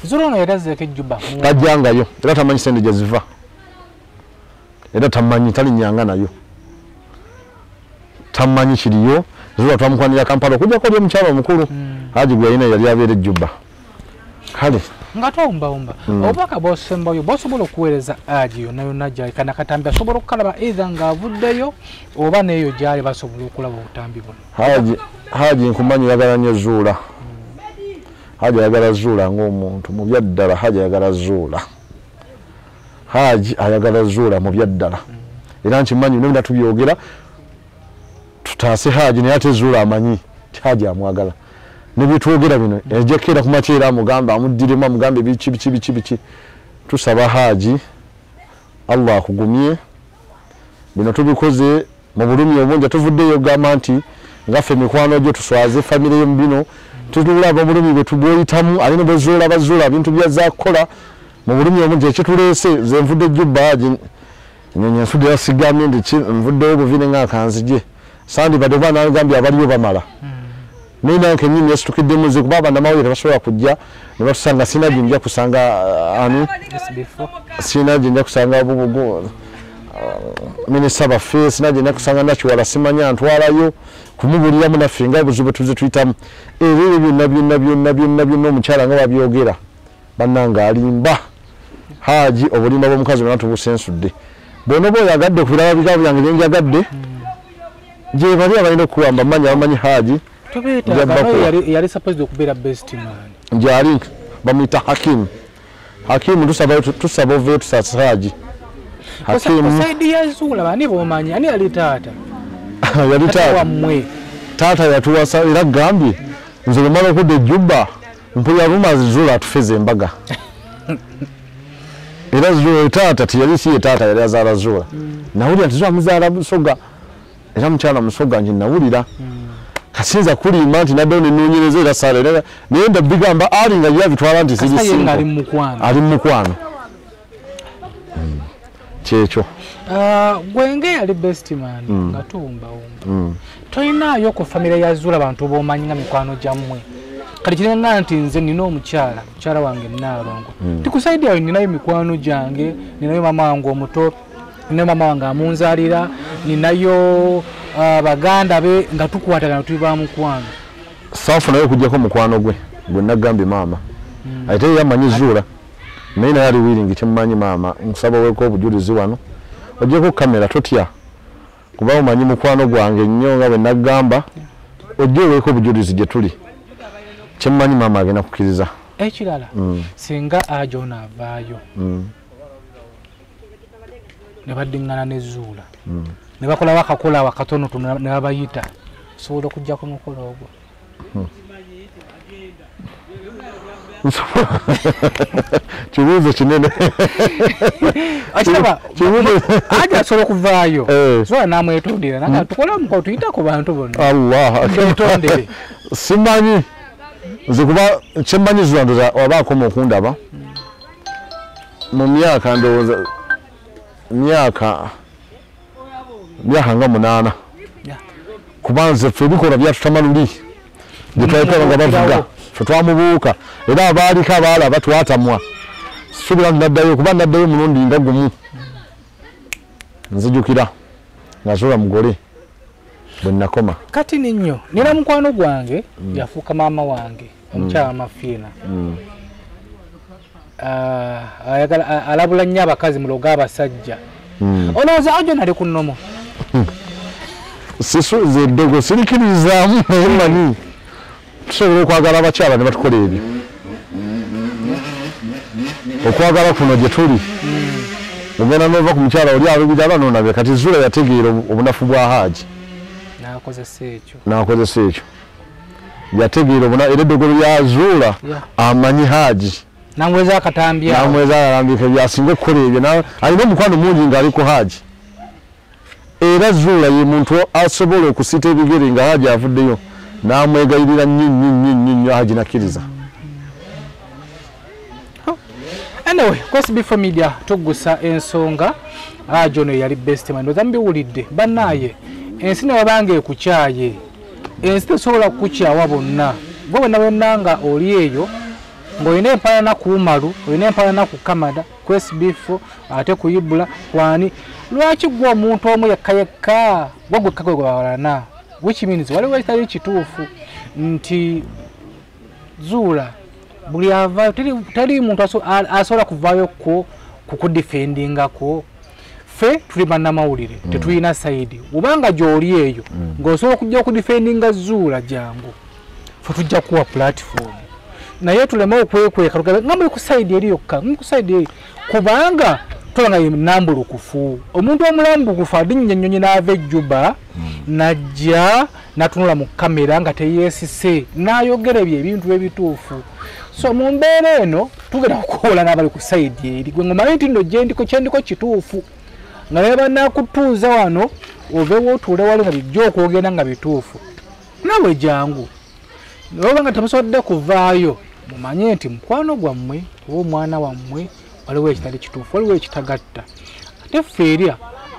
Zurono yarazeeke Jubba kajangayo era tamanyi sente gye ziva era tamanyi talinyanga nayo tamanyi kiriyo zuba twamukwanira Kampala kujja ko omukyalo omukulu Haji gwe yina yali abeere Jubba kale ngato omba obaka bosembayo bosobola okuweereza Haji yonna gyali kana katambi asobola okukalaba either ng'avuddeyo oba neeyo gyali basobola okulaba obutambi buno Haji nkumanyi yagala nnyo Zuula Haji ayagala Zuula ng'omuntu mu byaddala Haji ayagala Zuula Haji ayagala Zuula mu byaddala era nkimanyi nebina tubyogera tutaase Haji naye ate Zuula amanyi ti Haji amwagala nebitwogera bino ejekera kumakyera amugamba amuddiremu amugambe biki tusaba Haji Allah akugumye bino tubikoze mu bulumi obungi tuvuddeyo gamba nti ngaffe mikwano gyo tuswaze famire yo mbino tutulaba bulumi bwe tubwoyitamu alina bezola bazola bintu byazakola mu bulumi obungi ekitulese ze nvudde Jubba Haji nyonya nsudde yasigamye ndi nvudde obuvine ng'akanzije sandi badobana nagambye abaliyo bamala nina kenyini yasitukidde muze kubaba na mawire basobola kujja ne batusanga sina jinja kusanga ani SB4 sina jinja kusanga bubugo minisita baffe sina jinja kusanga nakiwala simanya ntwalayo kumubulira munafinga buzibu tuze tuyitamu ebyo byonna omukyala nga babyogera bannanga alimba Haji obulimba bw'omukazi bwe natubusensudde bono boyagadde kubiraba bigabo byange byenjagadde gye bali abalina okuwamba manyi abamanyi Haji yali supposed okubeera bestman njali bamuyita Hakim tusaba ove tusasa Haji Hakim saidi ya Zuula bani bomanyi ani yali taata yali taata taata yatuwasa era gambye nze lumala okudde Jubba mpuya rumazi Zuula atufeze embaga era Zuula taata tiyali siye taata yali azaala Zuula nawulira nti Zuula muzaala Musoga era mukyala Musoga nje nawulira kasinza kulimba nti nadde nenoonyereza era saala naye ndabigamba ali nga yabitwala nti sirisinga ali mukwano kyekyo gwenge yali bestman nga tuwumba tolinaayo ku famire ya Zuula bantu bomanyi nga mikwano gyammwe kati kirenga nti nze nina mukyala wange Naalongo tikusaidi ayo ninayo mikwano gyange ninayo mama wange omuto ninayo mama wange amunzaalira ninayo baganda be nga tukwatagana tuli ba mukwano safu nayo kujjako mukwano gwe nagambye mama ate yamanyi Zuula naye naye ali wiringi kyemmanyi mama nkusaba weeko obujulizi wano ojjeko kamera totya kuba omanyi mukwano gwange nnyo nga bwe nagamba ojje weeko obujulizi gye tuli kyemmanyi mama agenda kukkiriza ekirala singa ajo naavaayo ne baddiŋŋana ne Zuula ne bakola wakakola wakatono ne babayita sobola okujja ku mukolo ogwo kibuuzo kinene aja asobola okuvaayo Zuula namwetondera naga tukola omukolo tuyita ku bantu bonna Allah etondere simanyi nze kuba kyemmanyi Zuula ndoza obaakoma okundaba mu myaka ndowooza myaka nga 8 kubanze ffe ebikola byatutamaluli gye twalekaba nga bavuga ffe twamubuuka era abaaliko abaalaba twatamwa suubira naddayo kuba naddayo mulundi nga gumu nzijukira nga Zuula mugole bwe nakoma kati ninnyo nina mukwano gwange yafuuka maama wange omukyala Mafiina alabula nnyo abakazi muloga abasajja olowooza ajo nali ku nnomo ze eddogo sirikirizaamu naye manyi tusobola okwagala abakyala ne batukola ebyo okwagala kuno gye tuli ogenda n'ova ku mukyala oli alubira abanoonabye kati Zuula yategeera obunafu bwa Hajji n'akozesa ekyo yategeera era eddogolo lya Zuula amanyi Hajji namweza akatambika byasinga okukola ebyo alina omukwano mungi ng'ali ku Hajji era Zuula ye muntu asobola okusita ebigere nga Hajji avuddeyo n'amwegayirira nnyo Hajji nakkiriza. Anyway, Sb4 Media Tuggussa Enssonga Hajji ono yali bestman ndoza mbiwulidde bannaye ensi ne wabanga ekukyaye ensi tesobola kukukyawa bonna gwe wenna oli eyo ng'olina empalana ku Umaru olina empalana ku Kamada ku Sb4 ate ku Ibula kwani lwaki gwe omuntu omu yekka gwe kakwegalana which means waliwo ekitali kituufu nti Zuula buli ava tali muntu asobola kuvaayo kukudifendingako ffe tuli bannamawulire tetulina sayidi obanga gy'oli eyo ng'osobola okujja okudifendinga Zuula jangu ffe tujja kuwa platform naye tuleme okwekweka nga muli ku sayidi eri yokka muli ku sayidi eri kubanga tolanga nambulukufu omuntu omulambukufu adinnya ennyonyi n'ava ejjuba najja natunula mu kamera nga teyeesise n'ayogera ebyo ebintu ebituufu so mu mbeera eno tugenda kukola n'abali ku sayidi eri gwe ng'omanyi nti nno kyendiko kituufu nga naye banaakutuuza wano oveewo otuule wali nga bijja okwogera nga bituufu nawe jangu oba nga temusobodde kuvaayo mumanye nti mukwano gwammwe oba omwana wammwe waliwo ekitali kituufu waliwo ekitagatta ate ffe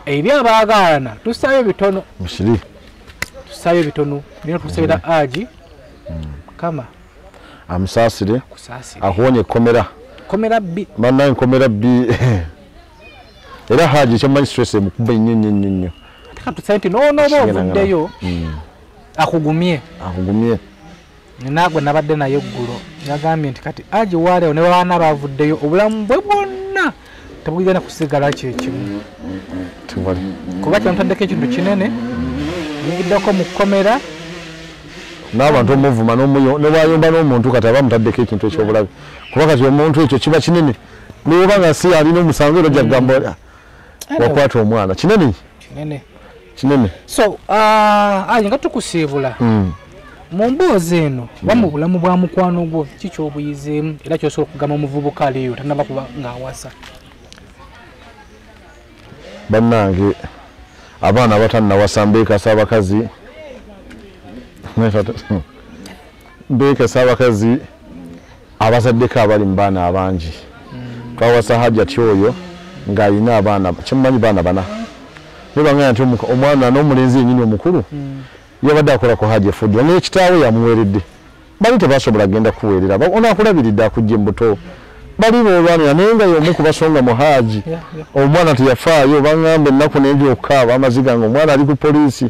eri abaagalana tusaayo bitono nino tukusabira Hajji Mukama amusaasire akuwonya ekkomera bbi bannaye enkomera bbi era Hajji kyamanyi stress emukuba nnyo tusaye nti nooba ovuddeyo akugumye nagwe nabadde naye eggulo yagambye nti kati Hajji waalewo ne baana bavuddeyo obulamu bwe bwonna tebugenda kusigala kyekimu kuba kyamutaddeko ekintu kinene yigiddeko mu kkomera n'abantu omuvuma newayomba n'omuntu kati aba mutaddeko ekintu ekyobulabe kuba kati omuntu ekyo kiba kinene noba nga si alina omusango era ojja kugamba wakwata omwana kinene so Hajji nga tukusiibula mu mboozi eno oba mu bulamu bwa mukwano gwo kikyobuyizeemu era kyosobola okugamba omuvubuka aliyo tanaba kuba ng'awasa bannange abaana abatannawasa mbeekasa abakazi abazaddeko abali mu baana abangi twawasa Hajati oyo ng'alina abaana kimumanyi baana bana nebanganya nti omwana n'omulenzi yennyini omukulu yabadde akola ku Hajji efudde naye kitaawe yamuweeredde bali tebasobola genda kuweerera onaakulabiridde akujja embuto bali boolwanira naye nga y'omu kubasonga mu Hajji omwana teyafaayo baŋŋamba ennaku n'enjokaaba amaziga nga omwana ali ku poliisi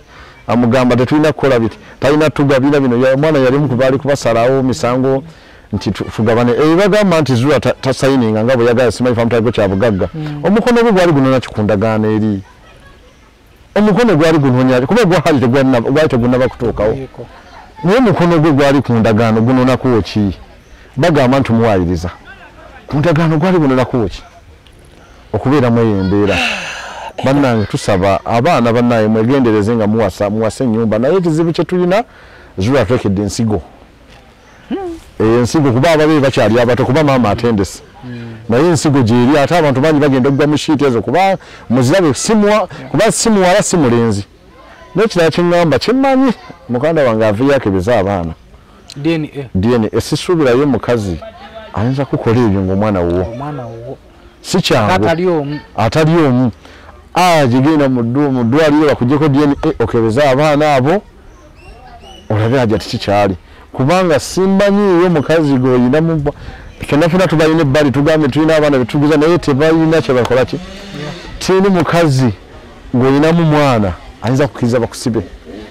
amugamba tetulina kukola biti talina tugabira bino omwana yalimu kubaali kubasalawo misango nti tugabane bagamba nti Zuula tasayininga nga bwe yagala simanyi famutaliko kyabugagga omukono gwe gwali gunona kikundagaana eri omukono gwali gunonya kuba gwa Hajji gwali tegunnaba kutuukawo naye omukono gwe gwali ku ndagaano gunonakuwo ki bagamba nti muwayiriza ku ndagaano gwali gunonakuwo ki okubeeramu eyo embeera bannange tusaba abaana bannaye mwegendereze nga muwasa ennyumba naye ekizibu kye tulina Zuula atwekedde ensigo ensigo kuba ababeeyi bakyali abato kuba maama atendesi naye ensigo gyeri ate abantu bangi bagenda okugwa mu shiiti ezo kuba muzirabe kuba si muwala si mulenzi n'ekirala kyeŋŋamba kimmanyi muganda wange aveeyo akebeza abaana DNA esisuubirayo mukazi ayinza kukola ebyo ng'omwana wuwo si kyangu atali omu genda mu ddwaliro bakugyeko DNA okebeza abaana abo olabe Hajati kikyali kubanga simmanyiiyo mukazi g'oyinamu fenafuna tubalina ebbali tugambe tulina abaana betuguza naye tebalina kyebakola ki tiini mukazi ng'oyinamu mwana ayinza kukkiriza bakusibe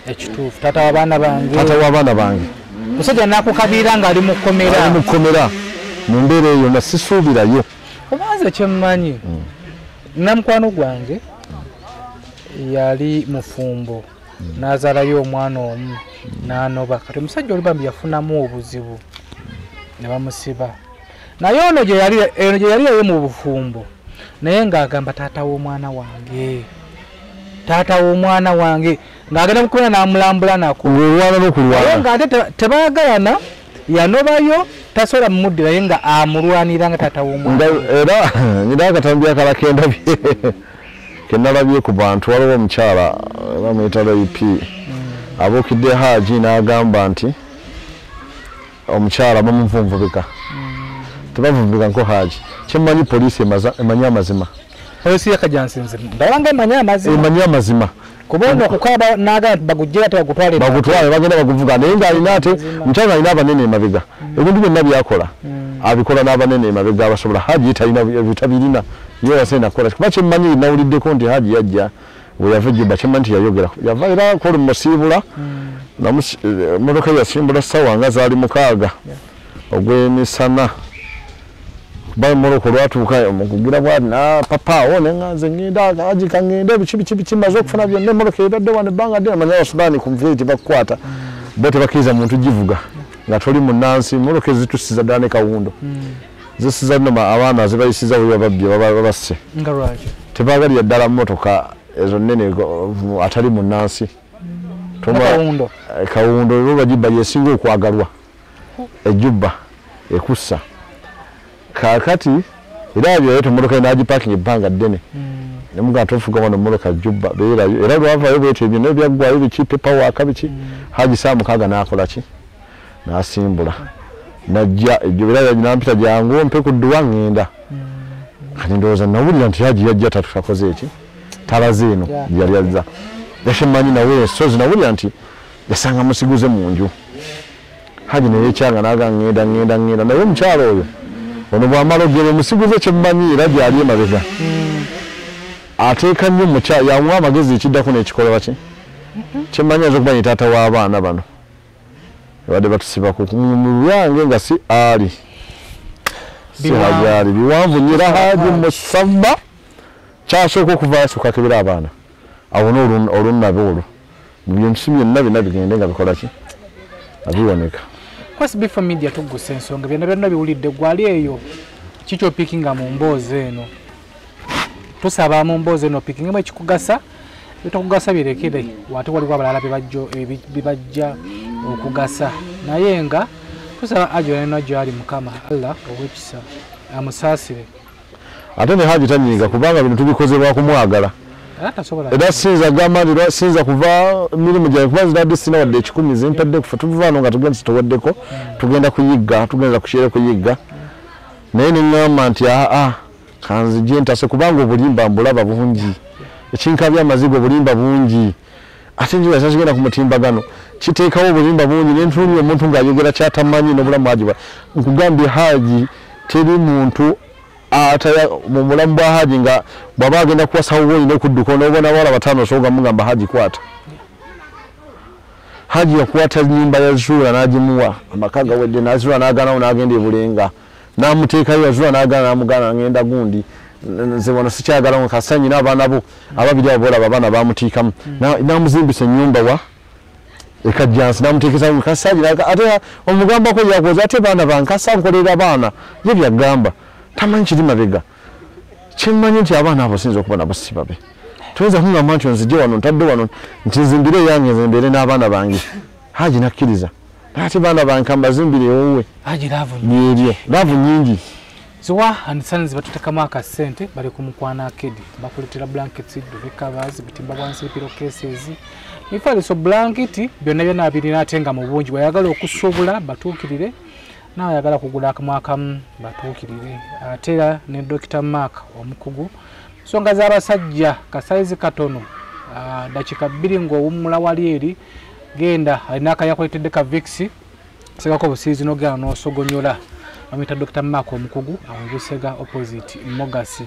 ekituufu taata w'abaana bange musajja nakukabiira ng'ali mu kkomera mu mbeera eyo nasisuubirayo obanze kyemmanyi namukwano gwange yali mufumbo n'azaalayo omwana omu n'anoba kati omusajja oli bambi yafunamu obuzibu ne bamusiba naye ono gye yali eyo mu bufumbo naye ng'agamba taata w'omwana wange ng'agenda mukulana n'amulambula nako naye ng'ate tebaagalana yanobayo tasobola mumuddira naye nga amulwanira nga taata w'omwana era nyina akatambi akala kendabye kenalabye ku bantu waliwo omukyala bamuyita IP abuukidde Hajji n'agamba nti omukyala bamuvunvubika tebavunvubika nko Hajji kyemmanyi poliisi emanyi amazima polisi yakajansinze ndabanga emanyi amazima kubona okukaba naga bagujjira bagutwale bagenda baguvuga naye ng'alina ate omukyala alina abanene emabega ebintu byonna byakola abikola n'abanene emabega abasobola Hajji talina bitabirina yo yasena kola kuba kyemmanyi nawuliddeko nti Hajji yajja we yava Juba kyemmanyi nti yayogera yava era kola musiibula emmotoka yasimbula ssaawa nga zaali 6 ogw'emisana kuba Moroko lwatuuka omukugira bwati papa neŋŋanze ŋŋenda Hajji kaŋŋende biki maze okufuna byonna Moroko ebadde wano ebbanga ddene amanya Abasudaani ku nviiri tebakukwata bo tebakkiriza muntu givuga nga toli munnansi Moroko ezitusiza ddala ne kawundo zisiza nno abaana zibayisiza bwe bababbye babasse tebaagalira ddala mmotoka ezo nnene atali munnansi kawundo ebo bagibba yesinga okwagalwa ejjubba ekussa kakati era byo mmotoka n'agiparking ebbanga ddene nemuga tofuga wano mmotoka jjubba beerayo era lwavaayo bwetyo byonna byaggwayo biki pepawaaka biki Hajji saa 6 n'akola ki n'asimbula najja ejjubira nampita jangu mpe ku dduwa ŋŋenda kati ndowooza nawulira nti Hajji yajja tatukakoze eki talaze eno yali azza yashemanyi nawe sozi nawulira nti yasanga musiguze mu nju Hajji naye ekyanga naga ŋŋenda naye omukyalo oyo ono bw'amala ogera musiguze kyemmanyi era gyali emabega ateeka nnyo mukyala yamuwa amagezi ekiddako n'ekikola baki kyemmanyi aza okumanyi taata w'abaana bano badde batusibaku mu lwange nga si ali si Hajji biwanvu nyira Hajji musamba kyasooka okuva asooka kebera abaana awona olunnabe olwo mu bintu byonna bigende nga bikola ki abiboneka SB4 Media Tuggussa Enssonga byonna biwulidde gwali eyo kikyo pikinga mu mboozi eno tusaba mu mboozi eno pikinga ekikugasa bitakugasa birekere wate waliwo abalala bibajja okugasa naye nga tusaba ajo najo ali mukama Allah owekisa amusaasire ate ne Hajji tanyinga kubanga bino tubikozebwa kumwagala era sinza gamani sinza kuva mirimu gya kuba zidadde sina wadde 10 zimpedde kufa tuvaano nga tugenda tuwaddeko tugenda kuyigga tugenda kushyira kuyigga naye ningamba nti kanzije ntase kubanga obulimba mbulaba bungi ekinkabya amazigo obulimba bungi ate nje yasagenda ku mutimbagano kiteekawo obulimba bungi n'entuulira omuntu ng'ayogera kyatamanyi n'obulamu agiba nkugambye Hajji teri muntu ataya mu mulamu bwa Hajji nga bwaba agenda kuwasawo woyina okudduka n'obona abawala 5 osobola mugamba Hajji kwata Hajji yakwata nnyumba ya Zuula n'agimuwa amaka gawedde n'Zuula n'agaanawo n'agenda ebulenga n'amuteekayo Zuula n'agaana n'amugaana ngenda gundi nze wano sikyagala ngo kasanyi n'abaana bo ababiri abola abaana bamutiikamu n'amuzimbisa ennyumba wa ekajjansi n'amuteekesa mu kasanyi ate omugamba ko yakoze ate baana bankasa nkolera baana ye byagamba tamanyi kiri mabega kyemmanyi nti abaana abo sinza okuba nabo si babe tuyinza kungamba nti nzije wano ntadde wano nti nzimbire yange nze mbeere n'abaana bange Hajji nakkiriza ate baana bange mbazimbire wowe Hajji laavu nyingi ziwa andisanzi batutekamu akasente bali ku mukwana akedi bakuletera blankets duve covers bitimba bwansi piro cases ifaliso blanket byonna abirina atenga mu bungi wayagala okusobula batuukirire n'ayagala kugula akamu batuukirire atera ne Dr. Mark omukugu nsonga z'abasajja kasaizi katono dakika 2 ng'owummula wali eri genda alina akayakoletedde ka Vix segako busiizi n'ogenda n'osogonyola bamuyita Dr. Mark omukugu awebusega opposite Mogasi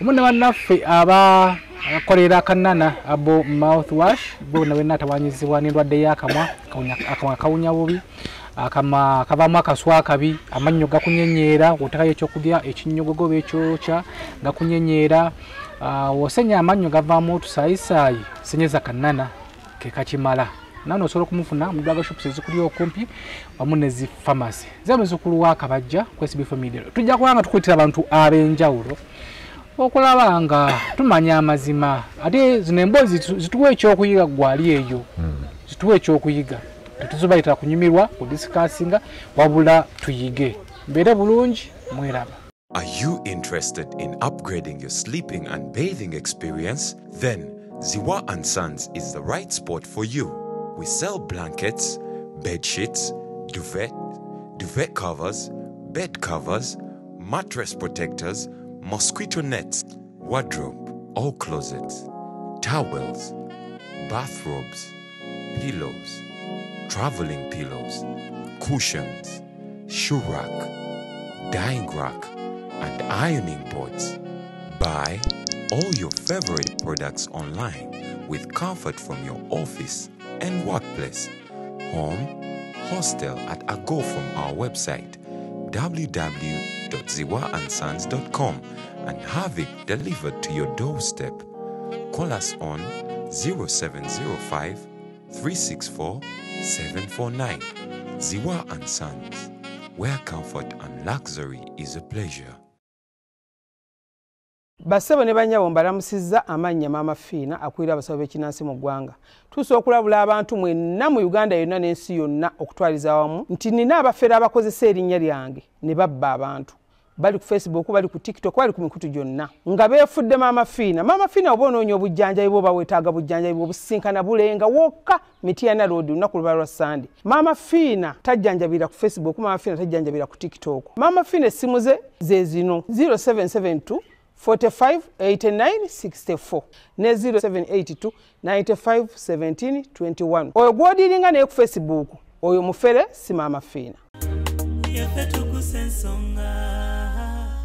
omuna bannaffe abakolera akanana abo mouthwash bo nawe natawanyizibwa n'endwadde y'akamwa akawunya bubi akama kavamu akaswa kabi amannyo gakunyenyeera otakayo ekyokulya ekinnyogogo bekyokya gakunyenyeera osenya amannyo gavaamu otusaayisayi senyeza kanana ke kachimala nano osobola kumufuna mu drug shops ezikuli okumpi wamu nezi pharmacy zame zikulu waka bajja ku SB4 Media tujja kubanga tukwitira abantu abenjawulo okulaba nga tumanya amazima ate zino emboozi zituwe ekyokuyiga gwali eyo zituwe ekyokuyiga tetuzobayita kunyumirwa kudiscussinga wabula tuyige mbere bulungi mweraba. Are you interested in upgrading your sleeping and bathing experience? Then Ziwa & Sons is the right spot for you. We sell blankets, bed sheets, duvet covers, bed covers, mattress protectors, mosquito nets, wardrobe, all closets, towels, bathrobes, pillows, traveling pillows, cushions, shoe rack, dyeing rack, and ironing boards. Buy all your favorite products online with comfort from your office and workplace, home, hostel at a go from our website www.ziwaansons.com and have it delivered to your doorstep. Call us on 0705 364 749. Ziwa & Sons, where comfort and luxury is a pleasure. Basebo ne banyabo mbalamusizza amanya mama Fiina akwira abasawo b'ekinnansi mu ggwanga. Tusobola okulabula abantu mwenna mu Uganda yonna n'ensi yonna okutwaliza awamu nti nina abafere abakozesa erinnya lyange ne babba abantu. Bali ku Facebook, bali ku TikTok, bali ku mikutu gyonna. Nga beefudde mama Fiina. Mama Fiina oba onoonya obujjanjabi bwo bawetaaga bujjanjabi bwo businkana bulenga wokka Mityana Road lunaku luba lwa Sunday. Mama Fiina tajjanjabira ku Facebook, mama Fiina tajjanjabira ku TikTok. Mama Fiina essimu ze zino 0772 45 89 64 ne 0782 95 17 21. Oyo gwodiringa naye ku Facebook oyo mufere si mama Fiina.